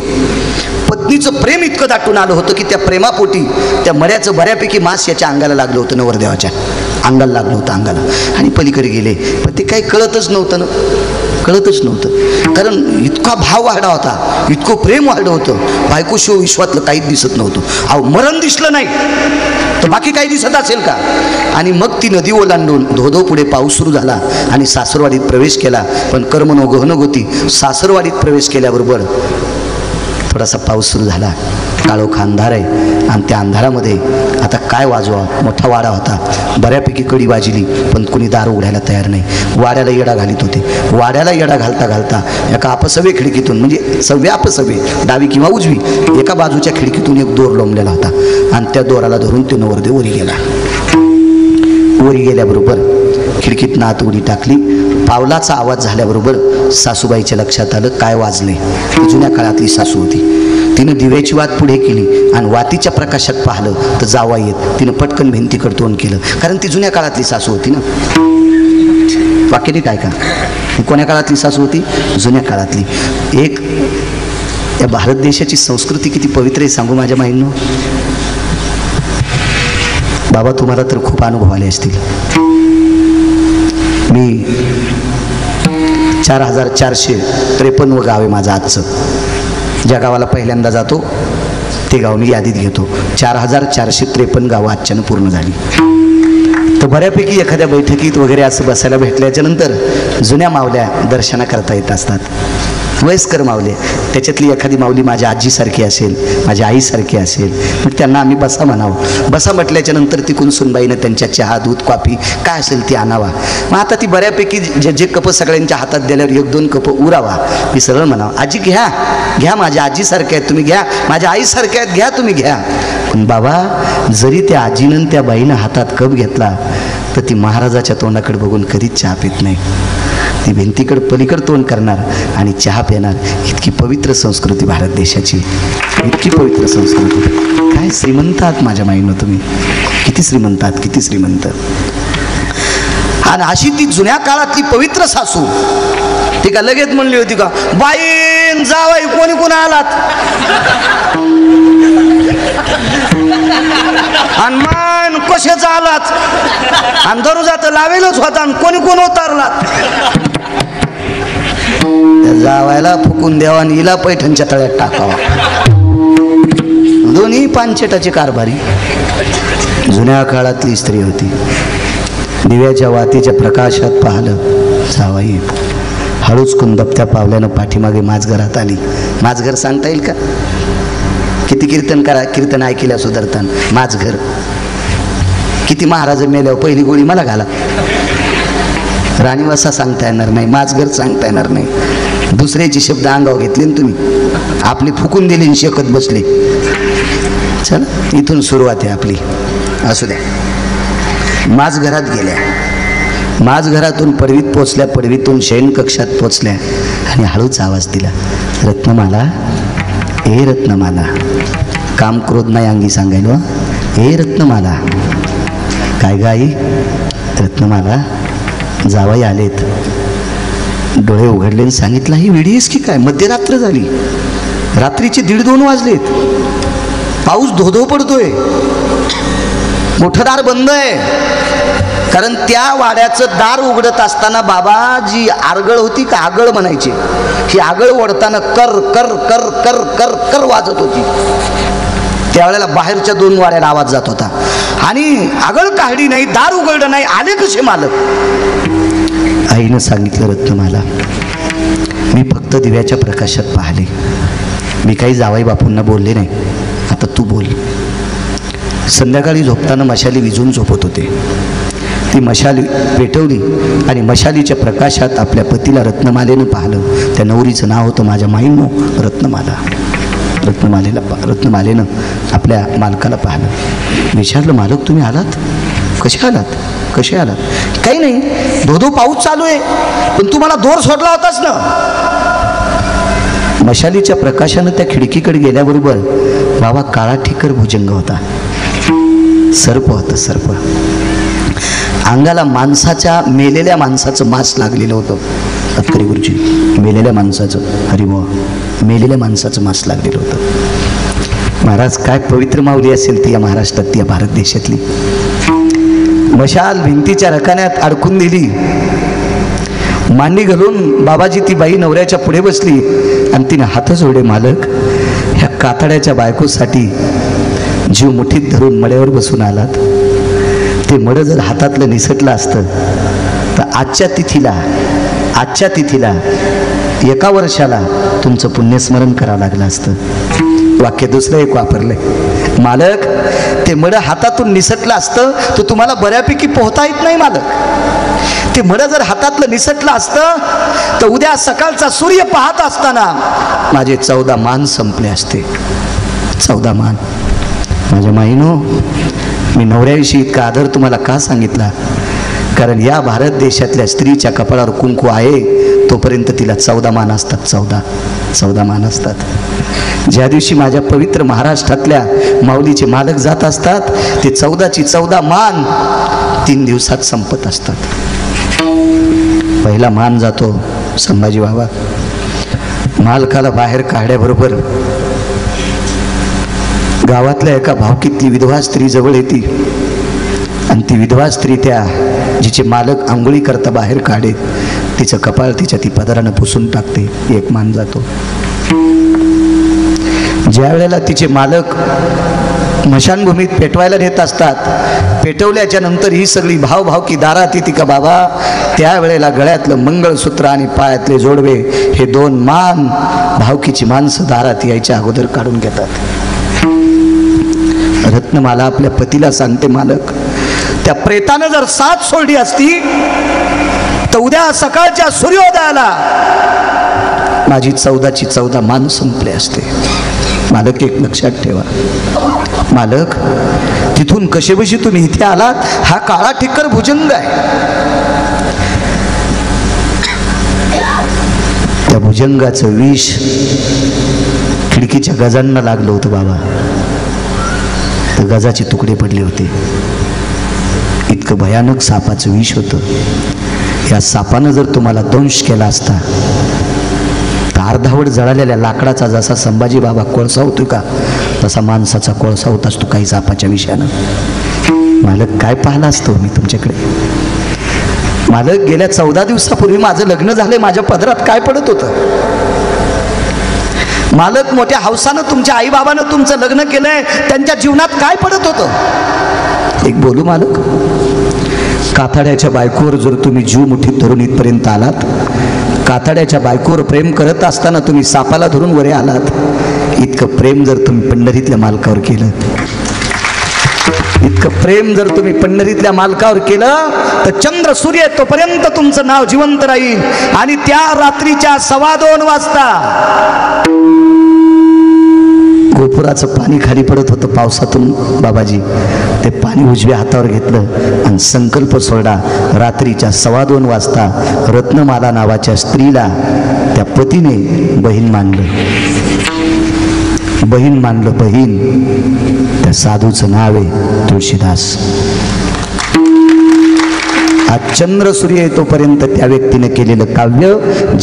पत्नीचं प्रेम इतकं दाटून आलं होतं की त्या प्रेमापोटी त्या मड्याचं बऱ्यापैकी मांस याच्या अंगाला लागलं होतं, नवरदेवाच्या अंगाला लागलं होतं अंगाला. आणि पलीकडे गेले. पण ते काही कळतच नव्हतं ना, कळतच नव्हतं. कारण इतका भाव वाढला होता, इतकं प्रेम वाढलं होतं. बायकोशिवाय विश्वातलं काहीच दिसत नव्हतं. अहो मरण दिसलं नाही तर बाकी काही दिसत असेल का? आणि मग ती नदी ओलांडून धोधो पुढे पाऊस सुरू झाला आणि सासरवाडीत प्रवेश केला. पण कर्मनो गहनगोती सासरवाडीत प्रवेश केल्याबरोबर थोडासा पाऊस सुरू झाला. काळोखा अंधार आहे आणि त्या अंधारामध्ये आता काय वाजवा. मोठा वाडा होता, बऱ्यापैकी कडी वाजली पण कुणी दार उघडायला तयार नाही. वाड्याला येडा घालीत होते. वाड्याला येडा घालता घालता एका अपसवे खिडकीतून, म्हणजे सव्वे अपसवे डावी किंवा उजवी, एका बाजूच्या खिडकीतून एक दोर लोंबलेला होता आणि त्या दोराला धरून ते नवरदेव वरी गेला. वरी गेल्याबरोबर खिडकीतनं आत उडी टाकली. पावलाचा आवाज झाल्याबरोबर सासूबाईच्या लक्षात आलं काय वाजले. जुन्या काळातली सासू होती. तिनं दिव्याची वात पुढे केली आणि वातीच्या प्रकाशात पाहिलं तर जावा येत. तिनं पटकन भिंतीकडे तोंड केलं, कारण ती जुन्या काळातली सासू होती ना. वाक्य काय का, कोण्या काळातली सासू होती? जुन्या काळातली. एक या भारत देशाची संस्कृती किती पवित्र आहे सांगू माझ्या माईंनो. बाबा तुम्हाला तर खूप अनुभव आले असतील. मी 4453 गाव आहे माझं आजचं. ज्या गावाला पहिल्यांदा जातो ते गाव मी यादीत घेतो. 4453 गावं आजच्यानं पूर्ण झाली. तर बऱ्यापैकी एखाद्या बैठकीत वगैरे असं बसायला भेटल्याच्या नंतर जुन्या मावल्या दर्शना करता येत असतात. वयस्कर मावले, त्याच्यातली एखादी माऊली माझ्या आजीसारखी असेल, माझ्या आईसारखी असेल, पण त्यांना आम्ही बसा म्हणावं. बसा म्हटल्याच्या नंतर तिकून सुनबाईनं त्यांच्या चहा दूध कॉफी काय असेल ती आणावा. मग आता ती बऱ्यापैकी जे कपं सगळ्यांच्या हातात दिल्यावर 1-2 कपं उरावा. मी सरळ म्हणावं आजी घ्या घ्या, माझ्या आजीसारख्या आहेत तुम्ही घ्या, माझ्या आईसारख्या आहेत घ्या तुम्ही घ्या. पण बाबा जरी त्या आजीनं त्या बाईनं हातात कप घेतला तर ती महाराजाच्या तोंडाकडे बघून कधीच चहा पित नाही. ती भिंतीकडे पलीकडे तोंड करणार आणि चहा पिणार. इतकी पवित्र संस्कृती भारत देशाची, इतकी पवित्र संस्कृती. काय श्रीमंत आहात माझ्या माईनं तुम्ही, किती श्रीमंत आहात, किती श्रीमंत. आणि अशी ती जुन्या काळातली पवित्र सासू ती का लगेच म्हणली होती का बाईन जावाई कोणी कोण आलात आणि मान कशाच आलात आणि दरोजा तर लावेलच होता आणि कोणी कोण उतारलात. जावायला फुकून द्यावा आणि हिला पैठणच्या तळ्यात टाकावा. दोन्ही पानचेटाची कारभारी. जुन्या काळातली स्त्री होती. दिव्याच्या वातीच्या प्रकाशात पाहिलं जावाई हळूच कुंदपत्या पावल्यानं पाठीमागे माझघरात आली. माझघर सांगता येईल का? किती कीर्तन करा, कीर्तन ऐकल्या सुधारतान. माझघर किती महाराज मेल्यावर पहिली गोळी मला घाला. राणीवासा सांगता येणार नाही, माझघर सांगता येणार नाही. दुसऱ्याची शब्द अंगावर घेतले ना तुम्ही, आपली फुकून दिली आणि शेकत बसले. चला इथून सुरुवात आहे आपली. असू द्या. माझघरात गेल्या. माझघरातून पडवीत पोचल्या, पडवीतून शयन कक्षात पोचल्या आणि हळूच आवाज दिला रत्नमाला, ए रत्नमाला. काम क्रोध नाही अंगी सांगायला. ए रत्नमाला. काय गाई? रत्नमाला जावाई आलेत. डोळे उघडले आणि सांगितलं ही वेडीस की काय? मध्यरात्र झाली, रात्रीचे 1:30-2 वाजलेत. पाऊस धोधो पडतोय. मोठं दार बंद आहे, कारण त्या वाड्याचं दार उघडत असताना बाबा जी आरगळ होती का आगळ म्हणायची, ही आगळ ओढताना कर कर कर कर कर कर वाजत होती. त्यावेळेला बाहेरच्या 2 वाड्याला आवाज जात होता आणि आगळ काढली नाही, दार उघडलं नाही, आले कसे मालक. आईनं सांगितलं रत्नमाला, मी फक्त दिव्याच्या प्रकाशात पाहिले, मी काही जावाई बापूंना बोलले नाही, आता तू बोल. संध्याकाळी झोपताना मशाली विझून झोपत होते. ती मशाली पेटवली आणि मशालीच्या प्रकाशात आपल्या पतीला रत्नमालेनं पाहिलं. त्या नवरीचं नाव होतं माझ्या माईंनो रत्नमाला. रत्नमालेनं आपल्या मालकाला पाहिलं. विचारलं, मालक तुम्ही आलात? कसे आलात? काही नाही, धोधो पाऊस चालू आहे, पण तुम्हाला दोर सोडला होताच ना. मशालीच्या प्रकाशानं त्या खिडकीकडे गेल्याबरोबर बाबा काळा ठिकर भुजंग होता, सर्प होतं, सर्प. अंगाला माणसाच्या, मेलेल्या माणसाचं मांस लागलेलं होतं. अतकरी गुरुजी, मेलेल्या माणसाचं, हरिभाऊ, मेलेल्या माणसाचं मांस लागलेलं होतं. महाराज, काय पवित्र माऊली असेल ती या महाराष्ट्रात, या भारत देशातली. मशाल भिंतीच्या रकान्यात अडकून दिली. मांडी घालून बाबाजी ती बाई नवऱ्याच्या पुढे बसली आणि तिने हात जोडले, मालक, ह्या कातड्याच्या बायकोसाठी जीव मुठीत धरून मड्यावर बसून आलात. ते मडं जर हातातलं निसटलं असतं तर आजच्या तिथीला 1 वर्षाला तुमचं पुण्यस्मरण करावं लागलं असतं. वाक्य दुसरं एक वापरलंय, मालक, ते मडं हातातून निसटलं असतं तर तुम्हाला बऱ्यापैकी पोहता येत नाही मालक. ते मडं जर हातातलं निसटलं असतं तर उद्या सकाळचा सूर्य पाहत असताना माझे 14 मान संपले असते. 14 मान. माझ्या माईनो, मी नवऱ्याविषयी इतका आदर तुम्हाला का सांगितला, कारण या भारत देशातल्या स्त्रीच्या कपाळावर कुंकू आहे तोपर्यंत तिला 14 मान असतात. 14 मान असतात. ज्या दिवशी माझ्या पवित्र महाराष्ट्रातल्या माऊलीचे मालक जात असतात ते 14 मान 3 दिवसात संपत असतात. पहिला मान जातो संभाजी बाबा. मालकाला बाहेर काढल्याबरोबर गावातल्या एका भावकीतली विधवा स्त्री जवळ येते आणि ती विधवा स्त्री त्या जिचे मालक आंघोळी करता बाहेर काढे तिचं कपाळ तिच्या ती पदरानं पुसून टाकते. 1 मान जातो. ज्या वेळेला तिचे मालक स्मशानभूमीत पेटवायला नेत असतात, पेटवल्याच्या नंतर ही सगळी भावभावकी दारात येते का बाबा, त्यावेळेला गळ्यातलं मंगळसूत्र आणि पायातले जोडवे हे 2 मान भावकीची माणसं दारात यायच्या अगोदर काढून घेतात. रत्नमाला आपल्या पतीला सांगते, मालक, त्या प्रेतानं जर साथ सोडली असती तर उद्या सकाळच्या सूर्योदयाला माझी 14 मान संपले असते. मालक, एक लक्षात ठेवा, मालक, तिथून कशेबशी तुम्ही इथे आलात, हा काळा ठिक्कर भुजंग आहे. त्या भुजंगाचं विष खिडकीच्या गजांना लागलं होतं बाबा. तर गजाचे तुकडे पडले होते. इतकं भयानक सापाचं विष होतं. या सापानं जर तुम्हाला दंश केला असता तर अर्धावट जळालेल्या लाकडाचा जसा संभाजी बाबा कोळसा होतो का तसा माणसाचा कोळसा होत असतो काही सापाच्या विषयानं. मालक, काय पाहिला असतो मी तुमच्याकडे. मालक, गेल्या 14 दिवसापूर्वी माझं लग्न झालंय, माझ्या पदरात काय पडत होतं. मालक, मोठ्या हौसानं तुमच्या आईबाबानं तुमचं लग्न केलंय, त्यांच्या जीवनात काय पडत होतं. एक बोलू मालक, कातड्याच्या बायकोवर जर तुम्ही जीव मुठीत धरून इथपर्यंत आलात, कातड्याच्या बायकोवर प्रेम करत असताना तुम्ही सापाला धरून वरे आलात, इतकं प्रेम जर तुम्ही पंढरीतल्या मालकावर केलं, इतकं प्रेम जर तुम्ही पंढरीतल्या मालकावर केलं तर चंद्र सूर्य तोपर्यंत तुमचं नाव जिवंत राहील. आणि त्या रात्रीच्या 2:15 वाजता गोपुराचं पाणी खाली पडत होतं पावसातून बाबाजी. ते पाणी उजव्या हातावर घेतलं आणि संकल्प सोडला. रात्रीच्या 2:15 वाजता रत्नमाला नावाच्या स्त्रीला त्या पतीने बहीण मानलं. त्या साधूचं नाव आहे तुळशीदास. आज चंद्र सूर्य येतोपर्यंत त्या व्यक्तीने केलेलं काव्य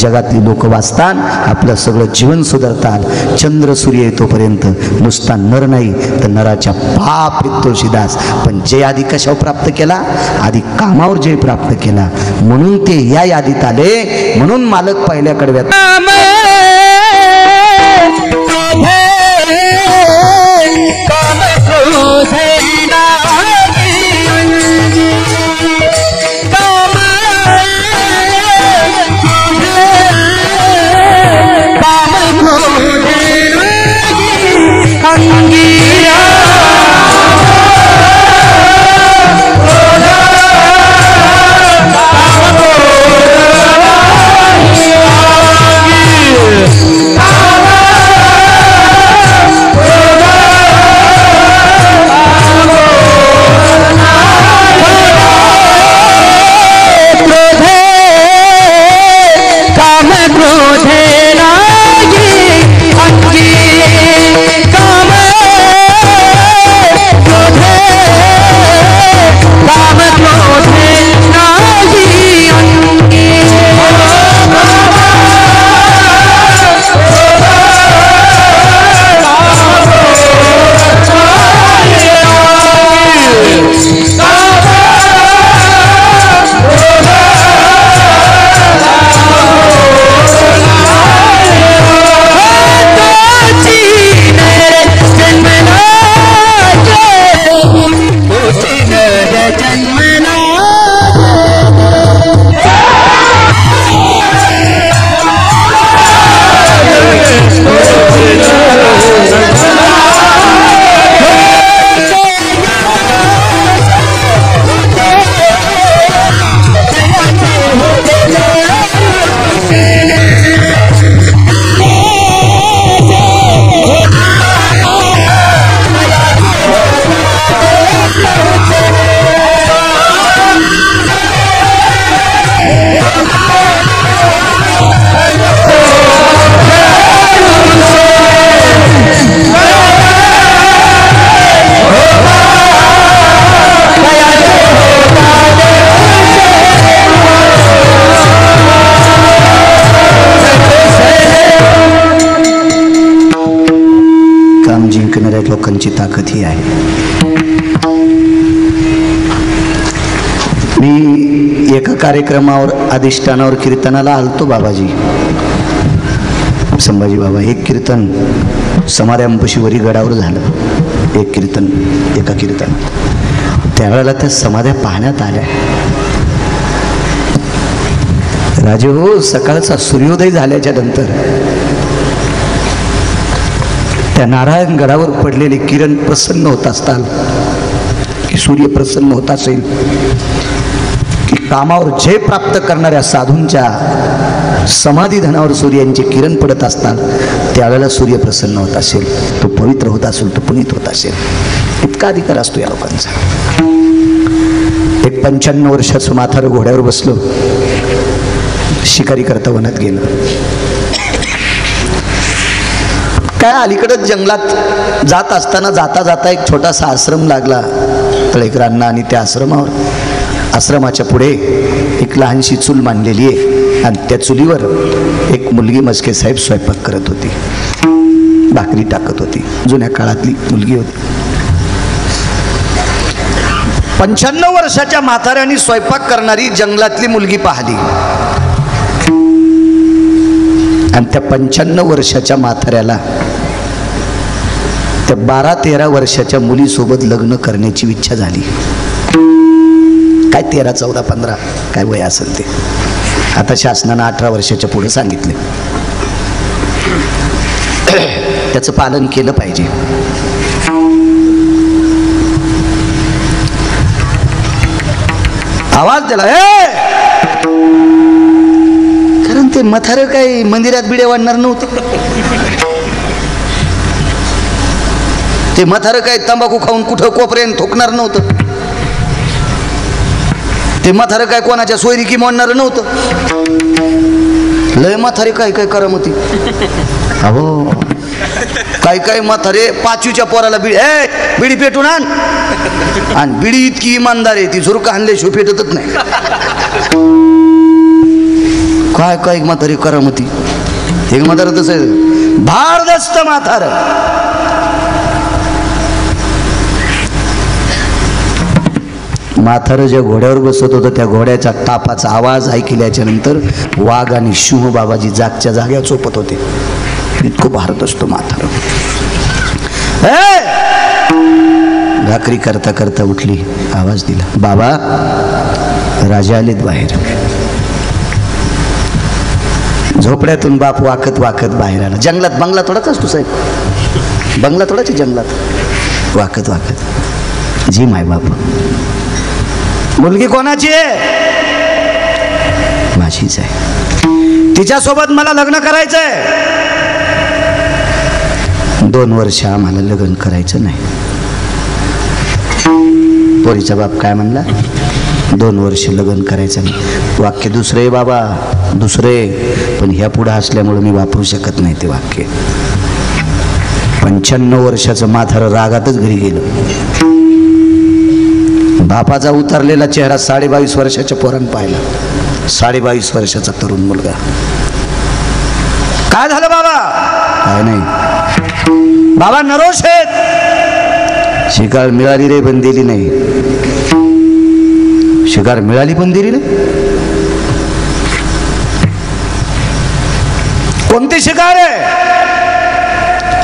जगातली लोक वाचतात, आपलं सगळं जीवन सुधारतात. चंद्र सूर्य येतोपर्यंत नुसता नर नाही तर नराच्या पाप तुळशीदास. पण जय आधी कशावर प्राप्त केला? आधी कामावर जय प्राप्त केला, म्हणून ते या यादीत आले. म्हणून मालक पहिल्या कडव्यात लोकांची ताकद ही आहे. मी एका कार्यक्रमावर अधिष्ठानावर कीर्तनाला आलतो बाबाजी संभाजी बाबा. एक कीर्तन समाध्यांपाशी वरी गडावर झालं. एक कीर्तन एका कीर्तनात त्यावेळेला त्या समाध्या पाहण्यात आल्या. राजे हो, सकाळचा सूर्योदय झाल्याच्या नंतर त्या नारायण गडावर पडलेले किरण प्रसन्न होत असताल की सूर्य प्रसन्न होत असेल की कामावर जय प्राप्त करणाऱ्या साधूंच्या समाधीधनावर सूर्यांचे किरण पडत असतात त्यावेळेला सूर्य प्रसन्न होत असेल, तो पवित्र होत असेल, तो पुनीत होत असेल. इतका अधिकार असतो या लोकांचा. एक 95 वर्षाचं म्हातारं घोड्यावर बसलो, शिकारी करता वनात गेलं. काय अलीकडच जंगलात जात असताना जाता जाता एक छोटासा आश्रम लागला तळेकरांना, आणि त्या आश्रमाच्या पुढे एक लहानशी चूल मांडलेली आहे आणि त्या चुलीवर एक मुलगी मस्के साहेब स्वयंपाक करत होती, भाकरी टाकत होती. जुन्या काळातली मुलगी होती. 95 वर्षाच्या म्हाताऱ्याने स्वयंपाक करणारी जंगलातली मुलगी पाहिली आणि त्या 95 वर्षाच्या म्हाताऱ्याला त्या 12-13 वर्षाच्या मुलीसोबत लग्न करण्याची इच्छा झाली. काय 13, 14, 15 काय वय असेल ते. आता शासनानं 18 वर्षाच्या पुढे सांगितले. त्याचं पालन केलं पाहिजे. आवाज दिला कारण ते म्हातारं काही मंदिरात बिड्या वाढणार नव्हतं. ते म्हातारं काय तंबाखू खाऊन कुठं कोपऱ्यान थोकणार नव्हतं. ते म्हातारं काय कोणाच्या सोयरिकी मोडणार नव्हतं. लय म्हातारे काय काय करामती. अहो काही काही म्हातारे 5वीच्या पोराला बिडी पेटून आण, आणि बिडी इतकी इमानदार आहे ती झुरका आणल्याशिवाय पेटतच नाही. काय काय म्हातारी करामती. एक म्हातार तसं भारदस्त म्हातार. म्हातारं ज्या घोड्यावर बसत होतं त्या घोड्याच्या तापाचा आवाज ऐकल्याच्या नंतर वाघ आणि शिव बाबाजी जागच्या जाग्या चोपत होते. इतकं भारत असतो म्हातारं. भाकरी करता करता उठली, आवाज दिला, बाबा राजा आलेत बाहेर. झोपड्यातून बाप वाकत वाकत बाहेर आला. जंगलात बंगला थोडाच असतो साहेब, बंगला थोडाच जंगलात. वाकत वाकत, जी माय बाप. मुलगी कोणाची आहे? माझीच आहे. तिच्यासोबत मला लग्न करायचंय. 2 वर्ष आम्हाला लग्न करायचं नाही. पोरीचा बाप काय म्हणला? 2 वर्ष लग्न करायचं नाही. वाक्य दुसरे बाबा, दुसरे, पण ह्या पुढे असल्यामुळे मी वापरू शकत नाही ते वाक्य. 95 वर्षाचं म्हातारं रागातच घरी गेलं. बापाचा उतरलेला चेहरा 22.5 वर्षाच्या पोरानं पाहिला. 22.5 वर्षाचा तरुण मुलगा. काय झालं बाबा? काय नाही बाबा, नरोश आहेत. शिकार मिळाली रे, पण दिली नाही. शिकार मिळाली पण दिली नाही. कोणती शिकार आहे?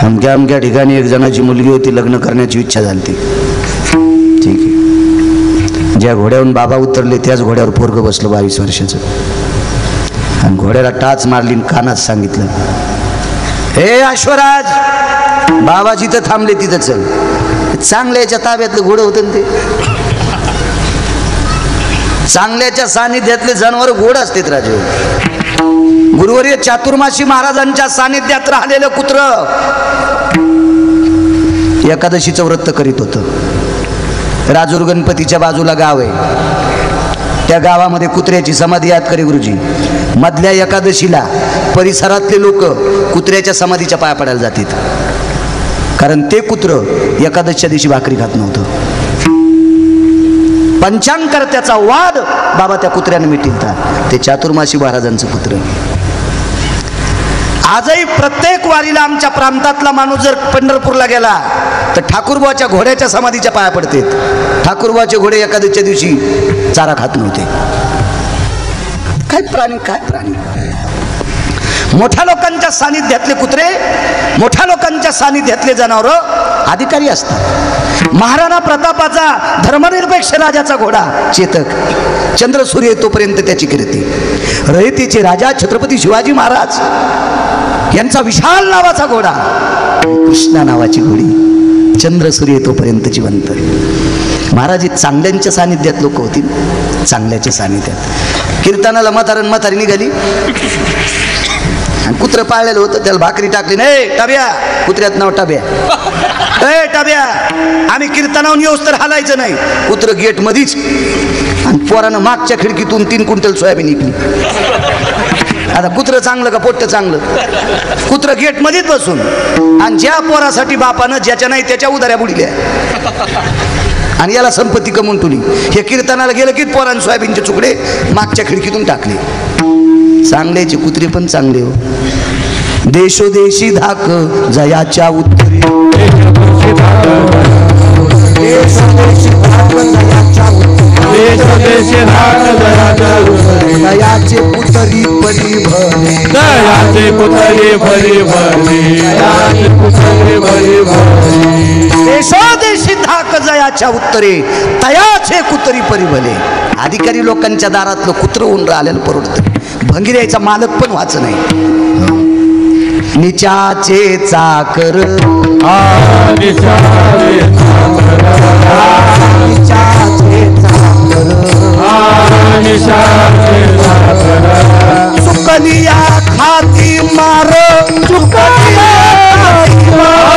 अमक्या अमक्या ठिकाणी एक जणाची मुलगी होती, लग्न करण्याची इच्छा झाली. ठीक आहे. ज्या घोड्यावरून बाबा उतरले त्याच घोड्यावर पोरगं बसलं 22 वर्षाचं. आणि घोड्याला टाच मारली, कानात सांगितलं, हे अश्वराज, बाबा जिथं थांबले तिथं चल. चांगल्याच्या ताब्यातलं घोडं होतं ते. चांगल्याच्या सानिध्यातले जनावर गोड असतात राजे. गुरुवर्य चातुर्मासी महाराजांच्या सानिध्यात राहिलेलं कुत्र एकादशीचं व्रत करीत होतं. राजूर गणपतीच्या बाजूला गाव आहे. त्या गावामध्ये कुत्र्याची समाधी याद करे गुरुजी. मधल्या एकादशीला परिसरातले लोक कुत्र्याच्या समाधीच्या पाया पडायला जातात, कारण ते कुत्र एकादशीच्या दिवशी भाकरी खात नव्हतं. पंचांगकर्त्याचा वाद बाबा त्या कुत्र्याने मिटिलता. ते चातुर्मासी महाराजांचं कुत्र. आजही प्रत्येक वारीला आमच्या प्रांतातला माणूस जर पंढरपूरला गेला तर ठाकूरबाच्या घोड्याच्या समाधीच्या पाया पडते. ठाकूरबाचे घोडे एकादशीच्या दिवशी चारा खात नव्हते. काय प्राणी, काय प्राणी. मोठ्या लोकांच्या सानिध्यातले कुत्रे, मोठ्या लोकांच्या सानिध्यातले जनावरं अधिकारी असतात. महाराणा प्रतापाचा धर्मनिरपेक्ष राजाचा घोडा चेतक, चंद्र सूर्य तोपर्यंत त्याची कीर्ती. रयतेचे राजा छत्रपती शिवाजी महाराज यांचा विशाल नावाचा घोडा, कृष्णा नावाची घोडी, चंद्र सूर्य तोपर्यंत जिवंत. महाराज चांगल्यांच्या सानिध्यात लोक होतील, चांगल्याच्या सानिध्यात. कीर्तनाला म्हातारी निघाली आणि कुत्र पाळलेलं होतं, त्याला भाकरी टाकली. नाही टाब्या, कुत्र्यात नाव टाब्या. ए टाब्या, आम्ही कीर्तनाहून येऊस तर हालायचं नाही. कुत्र गेट मध्येच, आणि पोरानं मागच्या खिडकीतून 3 क्विंटल सोयाबीन निघली. आता कुत्र चांगलं का पोट्ट चांगलं? कुत्र गेट मध्येच बसून, आणि ज्या पोरासाठी बापानं ज्याच्या नाही त्याच्या उदाऱ्या बुडल्या, आणि याला संपत्ती कमवून तुली. हे कीर्तनाला गेलं की पोरान सोयाबीनचे तुकडे मागच्या खिडकीतून टाकले. चांगल्याचे कुत्रे पण चांगले हो. देशोदेशी धाक जयाच्या उत्तरी, दयाचे पुतरी परी भरे, दयाचे पुतरी भरी भरी, दयाचे पुतरी भरी भरी. देशोदेशी धाक जयाच्या उत्तरे, तयाचे कुतरी परी भले. अधिकारी लोकांच्या दारातलं कुत्र होऊन राहिलेलं परवडतं. भंगिऱ्याचा मालक पण वाच नाही. निचाचे चाकर, निचाचे चाकर, निचाचे चाकर, निचाचे चाकर. चुकलिया खाती मार, चुकलिया खाती मार.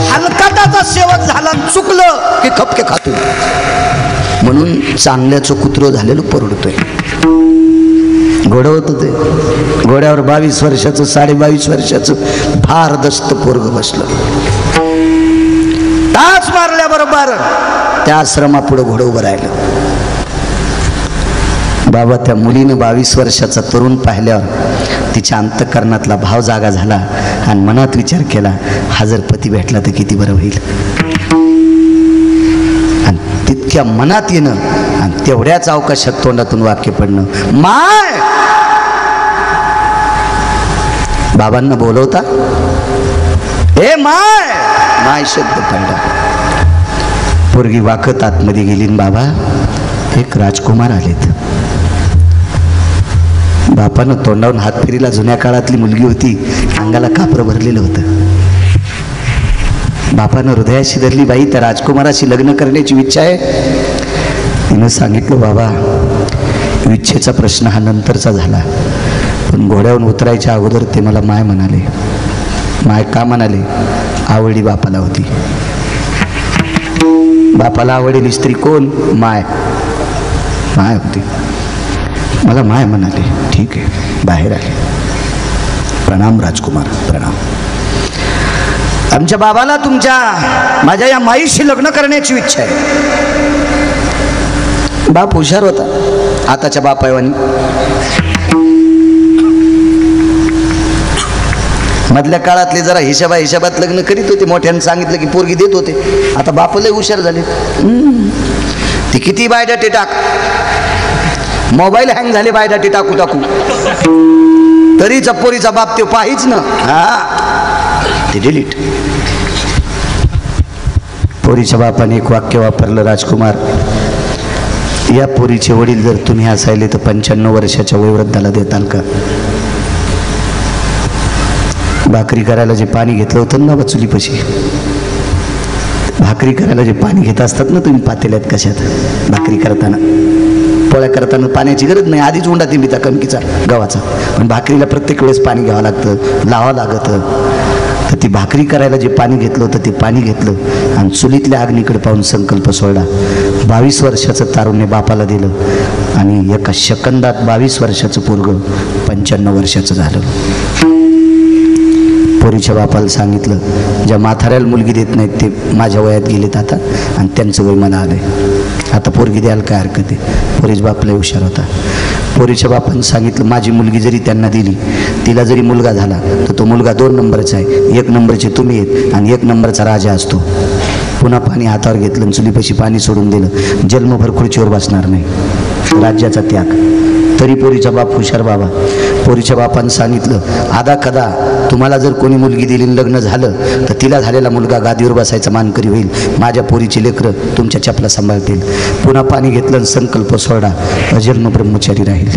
हलका म्हणून चांगल्याचं कुत्रं झालेलं परवडतोय. घोडं होतं ते, घोड्यावर 22 वर्षाचं 22.5 वर्षाचं भारदस्त पोरग बसलं. तास मारल्याबरोबर त्या आश्रमापुढं घोडं उभं राहिलं. बाबा त्या मुलीनं 22 वर्षाचा तरुण पाहिल्यावर तिच्या अंतःकरणातला भाव जागा झाला आणि मनात विचार केला, हा जर पती भेटला तर किती बरं होईल. आणि तितक्या मनात येणं आणि तेवढ्याच अवकाशात तोंडातून वाक्य पडणं, माय. बाबांना बोलवता, ए माय. माय शब्द पडला. पोरगी वाकत आतमध्ये गेली. बाबा, एक राजकुमार आलेत. बापानं तोंडावून हात फिरीला. जुन्या काळातली मुलगी होती, अंगाला कापरं भरलेलं होतं. बापानं हृदयाशी धरली, बाई त्या राजकुमाराशी लग्न करण्याची इच्छा आहे. तिनं सांगितलं, बाबा इच्छेचा प्रश्न हा नंतरचा झाला, पण घोड्यावरून उतरायच्या अगोदर ते मला माय म्हणाले. माय का म्हणाले? आवडली बापाला होती. बापाला आवडलेली स्त्री कोण? माय. माय होती. मला माय म्हणाले. ठीक आहे, बाहेर आले. प्रणाम राजकुमार, प्रणाम. आमच्या बाबाला माझ्या या माईशी लग्न करण्याची इच्छा आहे. बाप हुशार होता, आताच्या बापायवानी. मधल्या काळातले जरा हिशोबात लग्न करीत होते. मोठ्यानं सांगितलं की पोरगी देत होते. आता बाप लय हुशार झाले. ती किती बायोडाटे टाक, मोबाईल हँग झाले बायोडाटे टाकू तरीचा पोरीचा बाप ते पाहिच ना. हा, ते डिलीट. पोरीच्या बापाने एक वाक्य वापरलं, राजकुमार, या पोरीचे वडील जर तुम्ही असायले तर 95 वर्षाच्या वयोवृद्धाला देताल का? भाकरी करायला जे पाणी घेतलं होतं ना चुलीपाशी, भाकरी करायला जे पाणी घेत असतात ना तुम्ही पातेल्यात, कशात भाकरी करताना, पोळ्या करताना पाण्याची गरज नाही, आधीच उंडा तिंबीचा कणकीचा गव्हाचा. पण भाकरीला प्रत्येक वेळेस पाणी घ्यावं लागतं, लावावं लागतं. तर ती भाकरी करायला जे पाणी घेतलं होतं ते पाणी घेतलं आणि चुलीतल्या अग्नीकडे पाहून संकल्प सोडला. 22 वर्षाचं तारुण्य बापाला दिलं आणि एका सेकंदात 22 वर्षाचं पोरगं 95 वर्षाचं झालं. पोरीच्या बापाला सांगितलं, ज्या म्हाताऱ्याला मुलगी देत नाहीत ते माझ्या वयात गेलेत आता, आणि त्यांचं वय मला आलंय, आता पोरगी द्यायला काय हरकत आहे. पोरीच्या बापाला हुशार होता. पोरीच्या बापानं सांगितलं, माझी मुलगी जरी त्यांना दिली, तिला जरी मुलगा झाला तर तो मुलगा 2 नंबरचा आहे. 1 नंबरचे तुम्ही आहेत आणि 1 नंबरचा राजा असतो. पुन्हा पाणी हातावर घेतलं, चुलीपाशी पाणी सोडून दिलं. जन्मभर खुर्चीवर बसणार नाही, राज्याचा त्याग. तरी पोरीचा बाप हुशार. बाबा पोरीच्या बापानं सांगितलं, आदा कदा तुम्हाला जर कोणी मुलगी दिली लग्न झालं तर तिला झालेला मुलगा गादीवर बसायचा मानकरी होईल. माझ्या पोरीची लेकरं तुमच्या चपला सांभाळतील. पुन्हा पाणी घेतलं आणि संकल्प सोडा, अजन्म ब्रह्मचारी राहील.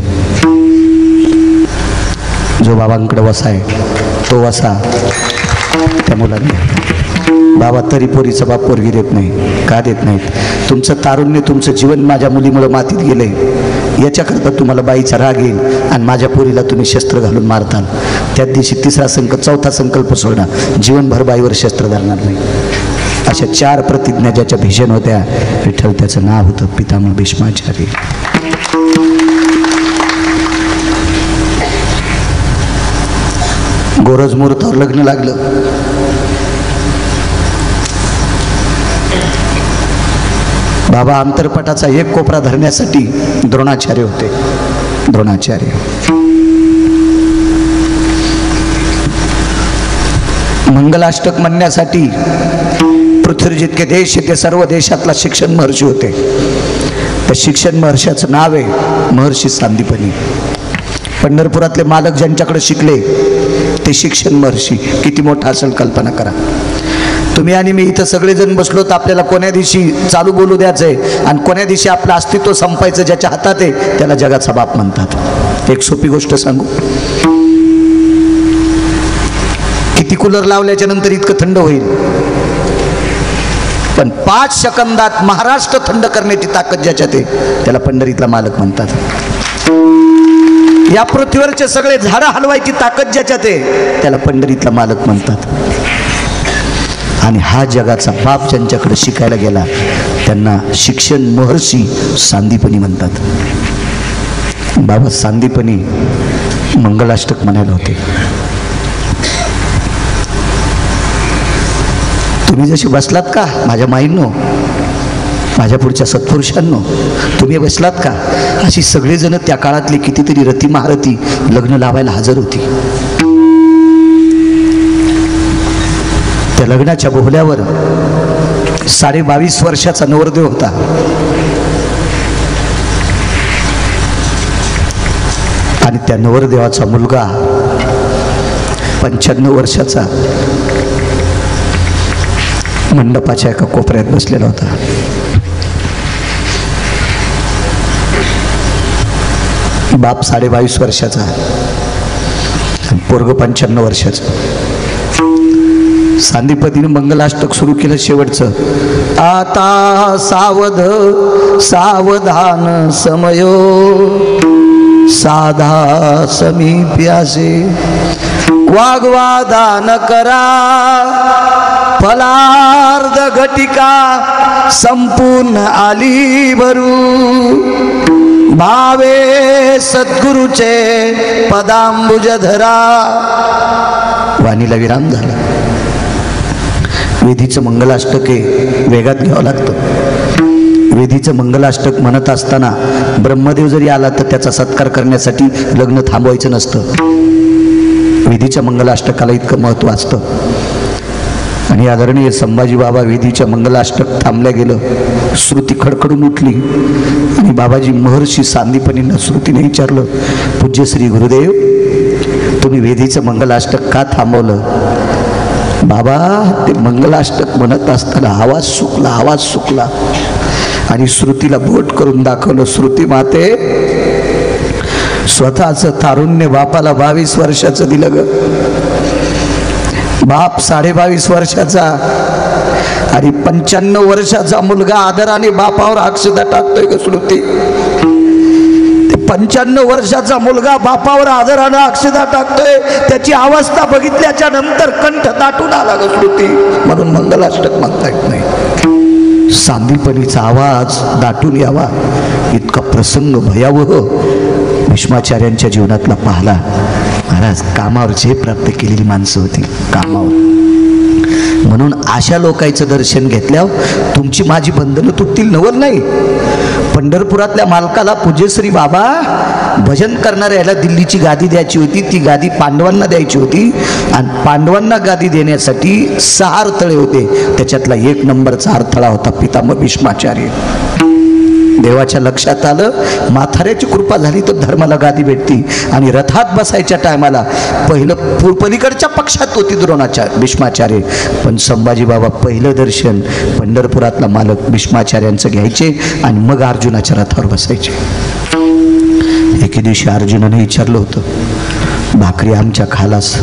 जो बाबांकडे वसा आहे तो वसा त्या मुलांनी. बाबा तरी पोरीचा बाप पोरगी देत नाही. का देत नाहीत? तुमचं तारुण्य, तुमचं जीवन माझ्या मुलीमुळं मातीत गेलंय. याच्याकरता तुम्हाला बाईचा राग येईल आणि माझ्या पोरीला तुम्ही शस्त्र घालून मारताल. त्याच दिवशी 4था संकल्प सोडा, जीवनभर बाईवर शस्त्र धरणार नाही. अशा 4 प्रतिज्ञा ज्याच्या भीषण होत्या. विठ्ठल त्याचं नाव होतं पितामह भीष्माचार्य. गोरज मुहूर्तावर लग्न लागलं. बाबा अंतरपटाचा एक कोपरा धरण्यासाठी द्रोणाचार्य होते. द्रोणाचार्य मंगलाष्टक म्हणण्यासाठी पृथ्वी जितके देश ते सर्व देशातला शिक्षण महर्षी होते. त्या शिक्षण महर्षाचं नाव आहे महर्षी सांदीपनी. पंढरपुरातले मालक ज्यांच्याकडे शिकले ते शिक्षण महर्षी. किती मोठा असेल कल्पना करा. तुम्ही आणि मी इथं सगळेजण बसलो तर आपल्याला कोण्या दिवशी चालू बोलू द्यायचंय आणि कोण्या दिवशी आपलं अस्तित्व संपायचं ज्याच्या हातात आहे त्याला जगाचा बाप म्हणतात. एक सोपी गोष्ट सांगू, किती कूलर लावल्याच्या नंतर इतकं थंड होईल, पण 5 सेकंदात महाराष्ट्र थंड करण्याची ताकद ज्याच्यात आहे त्याला पंढरीतला मालक म्हणतात. या पृथ्वीवरचे सगळे झाडं हलवायची ताकद ज्याच्यात आहे त्याला पंढरीतला मालक म्हणतात. आणि हा जगाचा बाप ज्यांच्याकडे शिकायला गेला त्यांना शिक्षण महर्षी सांदीपनी म्हणतात. बाबा सांदीपनी मंगलाष्टक म्हणायला होते. तुम्ही जसे बसलात का माझ्या माईंनो, माझ्या पुढच्या सत्पुरुषांनो, तुम्ही बसलात का, अशी सगळेजण त्या काळातले कितीतरी रती महारथी लग्न लावायला हजर होती. त्या लग्नाच्या बोहल्यावर 22.5 वर्षाचा नवरदेव होता. आणि त्या नवरदेवाचा मुलगा 95 वर्षाचा मंडपाच्या एका कोपऱ्यात बसलेला होता. बाप 22.5 वर्षाचा, पोरग 95 वर्षाचं. सांदीपतीने मंगलाष्टक सुरू केलं शेवटचं. आता सावध सावधान समयो साधा समीप्यासे वाग्वादान करा फलार्ध घटिका संपूर्ण आली भरू भावे सद्गुरुचे पदांबुज धरा. वाणीला विराम झाला. वेदीचं मंगलाष्टक हे वेगात घ्यावं लागतं. वेदीचं मंगलाष्टक म्हणत असताना ब्रह्मदेव जरी आला तर त्याचा सत्कार करण्यासाठी लग्न थांबवायचं नसतं. वेदीच्या मंगलाष्टकाला इतकं महत्त्व असतं. आणि आदरणीय संभाजी बाबा वेदीच्या मंगलाष्टक थांबल्या गेलं. श्रुती खडखडून उठली आणि बाबाजी महर्षी सांदीपनींना श्रुतीने विचारलं, पूज्य श्री गुरुदेव, तुम्ही वेदीचं मंगलाष्टक का थांबवलं? बाबा ते मंगलाष्टक म्हणत असताना आवाज सुकला आणि श्रुतीला बोट करून दाखवलं. श्रुती माते, स्वतःचं तारुण्य बापाला 22 वर्षाचं दिलं ग. बाप 22.5 वर्षाचा आणि 95 वर्षाचा मुलगा आदराने बापावर अक्षता टाकतोय ग श्रुती. 95 वर्षाचा मुलगा बापावर आदरानं अक्षता टाकतोय. त्याची अवस्था बघितल्याच्या नंतर कंठ दाटून आला ग श्रुती. म्हणून मंगलाष्टक म्हणता येत नाही. सांदीपनीचा आवाज दाटून यावा इतका प्रसंग भयावह भीष्माचार्यांच्या जीवनातला पाहला. महाराज कामावर जे प्राप्त केलेली माणसं होती कामावर. म्हणून अशा लोकांचं दर्शन घेतल्यावर तुमची माझी बंधनं तुटतील नवल नाही. पंढरपुरातल्या मालकाला पूज्यश्री बाबा भजन करणाऱ्या याला दिल्लीची गादी द्यायची होती. ती गादी पांडवांना द्यायची होती आणि पांडवांना गादी देण्यासाठी 6 अडथळे होते. त्याच्यातला 1 नंबरचा अडथळा होता पितामह भीष्माचार्य. देवाच्या लक्षात आलं, म्हाताऱ्याची कृपा झाली तर धर्माला गादी भेटती. आणि रथात बसायच्या टायमाला पहिलं पलीकडच्या पक्षात होती द्रोणाचार्य भीष्माचार्य. पण संभाजी बाबा पहिलं दर्शन पंढरपुरातला मालक भीष्माचार्यांचं घ्यायचे आणि मग अर्जुनाच्या रथावर बसायचे. एके दिवशी अर्जुनाने विचारलं होतं, भाकरी आमच्या खालास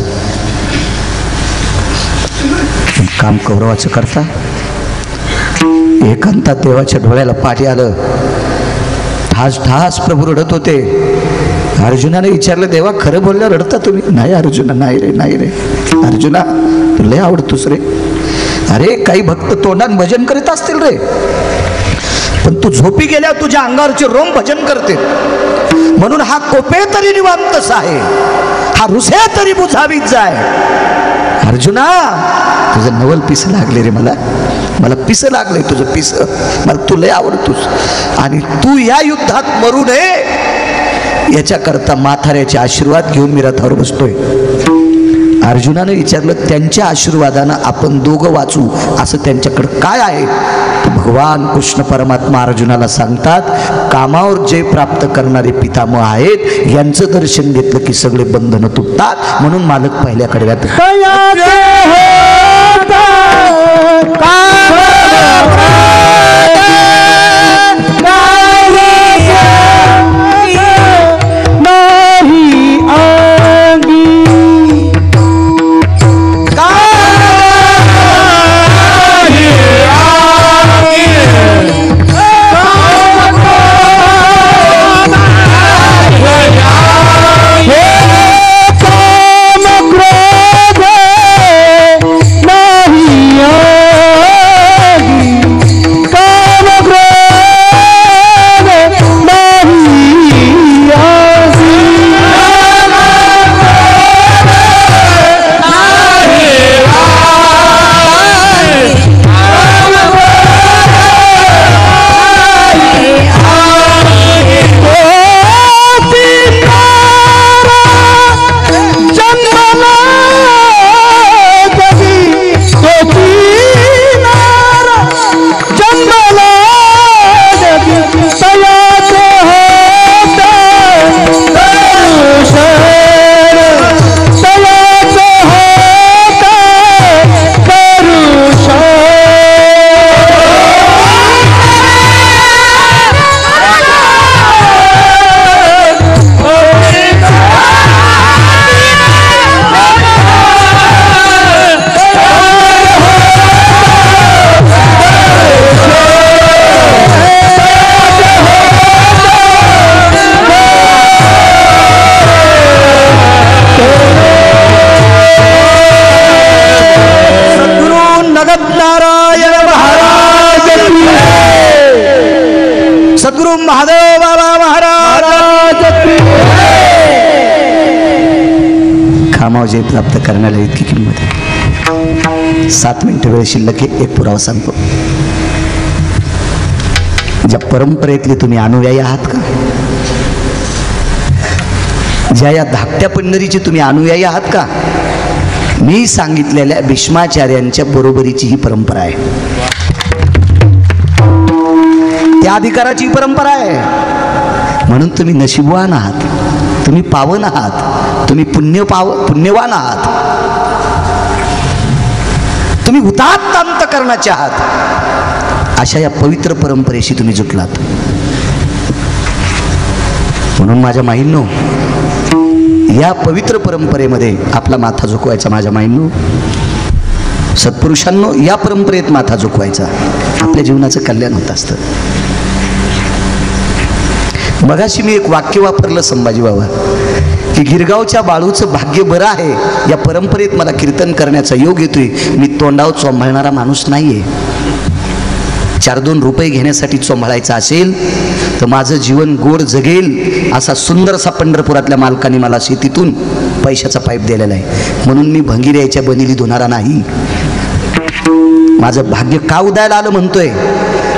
काम कौरवाचं करता. एकांतात देवाच्या डोळ्याला पाठी आलं. ठास ठास प्रभू रडत होते. अर्जुनाने विचारलं, देवा खरं बोलल्या रडता तुम्ही? नाही अर्जुना, नाही रे अर्जुना, तुला लय आवडतोस रे. अरे काही भक्त तोंडान भजन करीत असतील रे, पण तू झोपी गेल्यावर तुझ्या अंगावरचे रोम भजन करते. म्हणून हा कोपे तरी निवांतच आहे, हा रुसे तरी बुझावीत जाय. अर्जुना तुझं नवल पिस लागले रे, मला पिस लागले तुझं पिस. मला तू लय आवडतोस आणि तू या युद्धात मरू नये याच्याकरता म्हाताऱ्याचे आशीर्वाद घेऊन मी रथावर बसतोय. अर्जुनाने विचारलं, त्यांच्या आशीर्वादानं आपण दोघं वाचू असं त्यांच्याकडे काय आहे? भगवान कृष्ण परमात्मा अर्जुनाला सांगतात, कामावर जय प्राप्त करणारे पितामह आहेत, यांचं दर्शन घेतलं की सगळे बंधनं तुटतात. म्हणून मालक पहिल्या कडव्यात सद्गुरु महादेव बाबा महाराज कामावजय प्राप्त करण्याला इतकी किंमत आहे. 7 मिनिटं वेळ शिल्लक आहे. एक पुरावा सांगतो. ज्या परंपरेतले तुम्ही अनुयायी आहात का, ज्या या धाकट्या पंढरीचे तुम्ही अनुयायी आहात का, मी सांगितलेल्या भीष्माचार्यांच्या बरोबरीची ही परंपरा आहे. त्या अधिकाराची परंपरा आहे. म्हणून तुम्ही नशीबवान आहात, तुम्ही पावन आहात, तुम्ही पुण्यवान आहात, तुम्ही हुतात्मा अंतःकरणाचे आहात. अशा या पवित्र परंपरेशी तुम्ही जुटलात. म्हणून माझ्या माईंनो, या पवित्र परंपरेमध्ये आपला माथा झुकवायचा. माझ्या माईंनो, सत्पुरुषांनो, या परंपरेत माथा झुकवायचा. आपल्या जीवनाचं कल्याण होत असतं. मगाशी मी एक वाक्य वापरलं संभाजी बाबा, की गिरगावच्या बाळूचं भाग्य बरं आहे, या परंपरेत मला कीर्तन करण्याचा योग येतोय. मी तोंडावर चोंभाळणारा माणूस नाहीये. 4-2 रुपये घेण्यासाठी चोंभाळायचं असेल तर माझं जीवन गोड जगेल असा सुंदरसा पंढरपुरातल्या मालकाने मला शेतीतून पैशाचा पाईप दिलेला आहे. म्हणून मी भंगिऱ्याच्या बनिली धुणारा नाही. माझं भाग्य का उदयाला आलं म्हणतोय,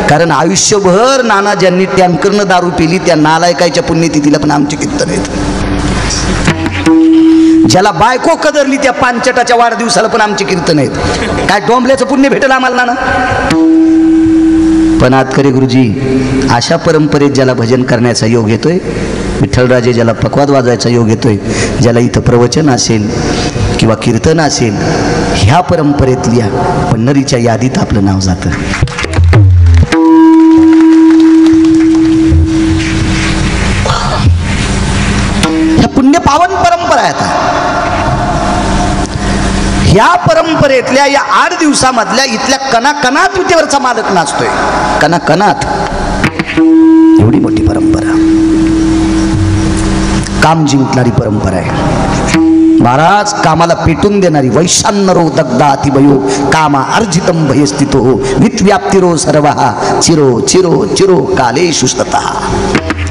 कारण आयुष्यभर नाना ज्यांनी टँकरनं दारू पिली त्या नालायकाच्या पुण्यतिथीला पण आमचे कीर्तन आहेत. ज्याला बायको कदरली त्या पांचटाच्या वाढदिवसाला पण आमचे कीर्तन आहेत. काय डोंबल्याचं पुण्य भेटेल आम्हाला ना. पण आतकरे गुरुजी, अशा परंपरेत ज्याला भजन करण्याचा योग येतोय, विठ्ठलराजे ज्याला पकवाद वाजवायचा योग येतोय, ज्याला इथं प्रवचन असेल किंवा कीर्तन असेल, ह्या परंपरेतल्या पंढरीच्या यादीत आपलं नाव जातं. ह्या पुण्य पावन परंपरा आहे. आता ह्या परंपरेतल्या या 8 दिवसामधल्या इथल्या कणाकणात विटेवरचा मालक नाचतोय. कणाकणात. एवढी मोठी परंपरा, काम जिंकणारी परंपरा आहे. महाराज कामाला पेटून देणारी. वैशान्यरो दग्धा अतिभयो कामा अर्जितम भयस्थितो वित्व्याप्तिरो सर्वहा चिरो चिरो चिरो काले शुष्टतः.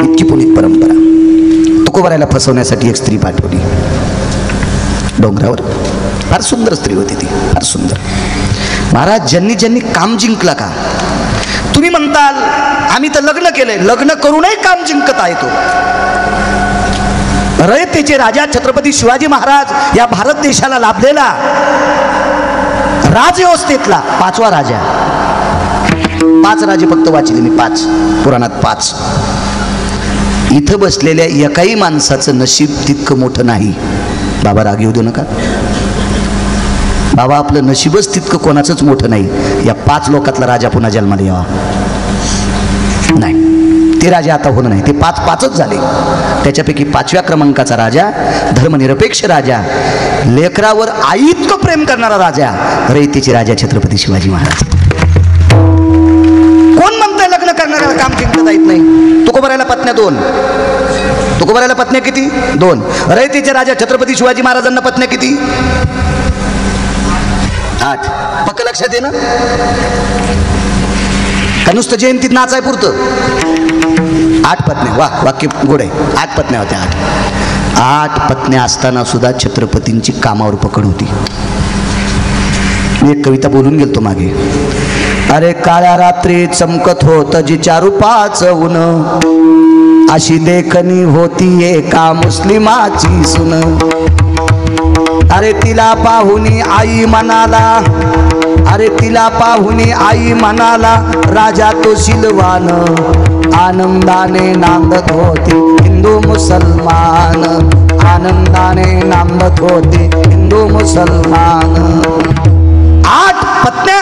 इतकी पुनीत परंपरा. तुकोबरायला फसवण्यासाठी एक स्त्री पाठवली डोंगरावर. फार सुंदर स्त्री होती ती, फार सुंदर. महाराज, ज्यांनी ज्यांनी काम जिंकला का, तुम्ही म्हणताल आम्ही तर लग्न केलंय, लग्न करूनही काम जिंकत आहे तो. रयतेचे राजा छत्रपती शिवाजी महाराज या भारत देशाला लाभलेला राजव्यवस्थेतला 5वा राजा. 5 राजे फक्त वाचले मी, 5 पुराणात 5. इथं बसलेल्या एकाही माणसाचं नशीब तितकं मोठं नाही. बाबा राग येऊ देऊ नका बाबा, आपलं नशीबच तितकं कोणाचंच मोठं नाही. या 5 लोकातला राजा पुन्हा जन्माला यावा नाही. ते राजा आता होणं नाही. ते 5च झाले. त्याच्यापैकी 5व्या क्रमांकाचा राजा, धर्मनिरपेक्ष राजा, लेकरावर आईत्व प्रेम करणारा राजा, रयतेचे राजा छत्रपती शिवाजी महाराज. कोण म्हणतंय लग्न करणाऱ्याला काम जिंकता येत नाही? तुकोबरायला पत्न्या 2. तुकोबरायला पत्न्या किती? 2. रयतेचे राजा छत्रपती शिवाजी महाराजांना पत्न्या किती? 8. पक्क लक्षात आहे ना? का नुसतं जयंतीत नाचाय पुरतं? 8 पत्न्या. वा, वाक्य गोड आहे. 8 पत्न्या होत्या. 8 पत्न्या असताना सुद्धा छत्रपतींची कामावर पकड होती. मी एक कविता बोलून गेलतो मागे. अरे काळ्या रात्री चमकत होत जिच्या रूपाचं ऊन, अशी देखणी होती एका मुस्लिमाची सुन. अरे तिला पाहुनी आई म्हणाला, अरे तिला पाहुनी आई म्हणाला, राजा तो शिलवान. आनंदाने नांदत होते हिंदू मुसलमान, आनंदाने नांदत होते हिंदू मुसलमान. 8 पत्न्या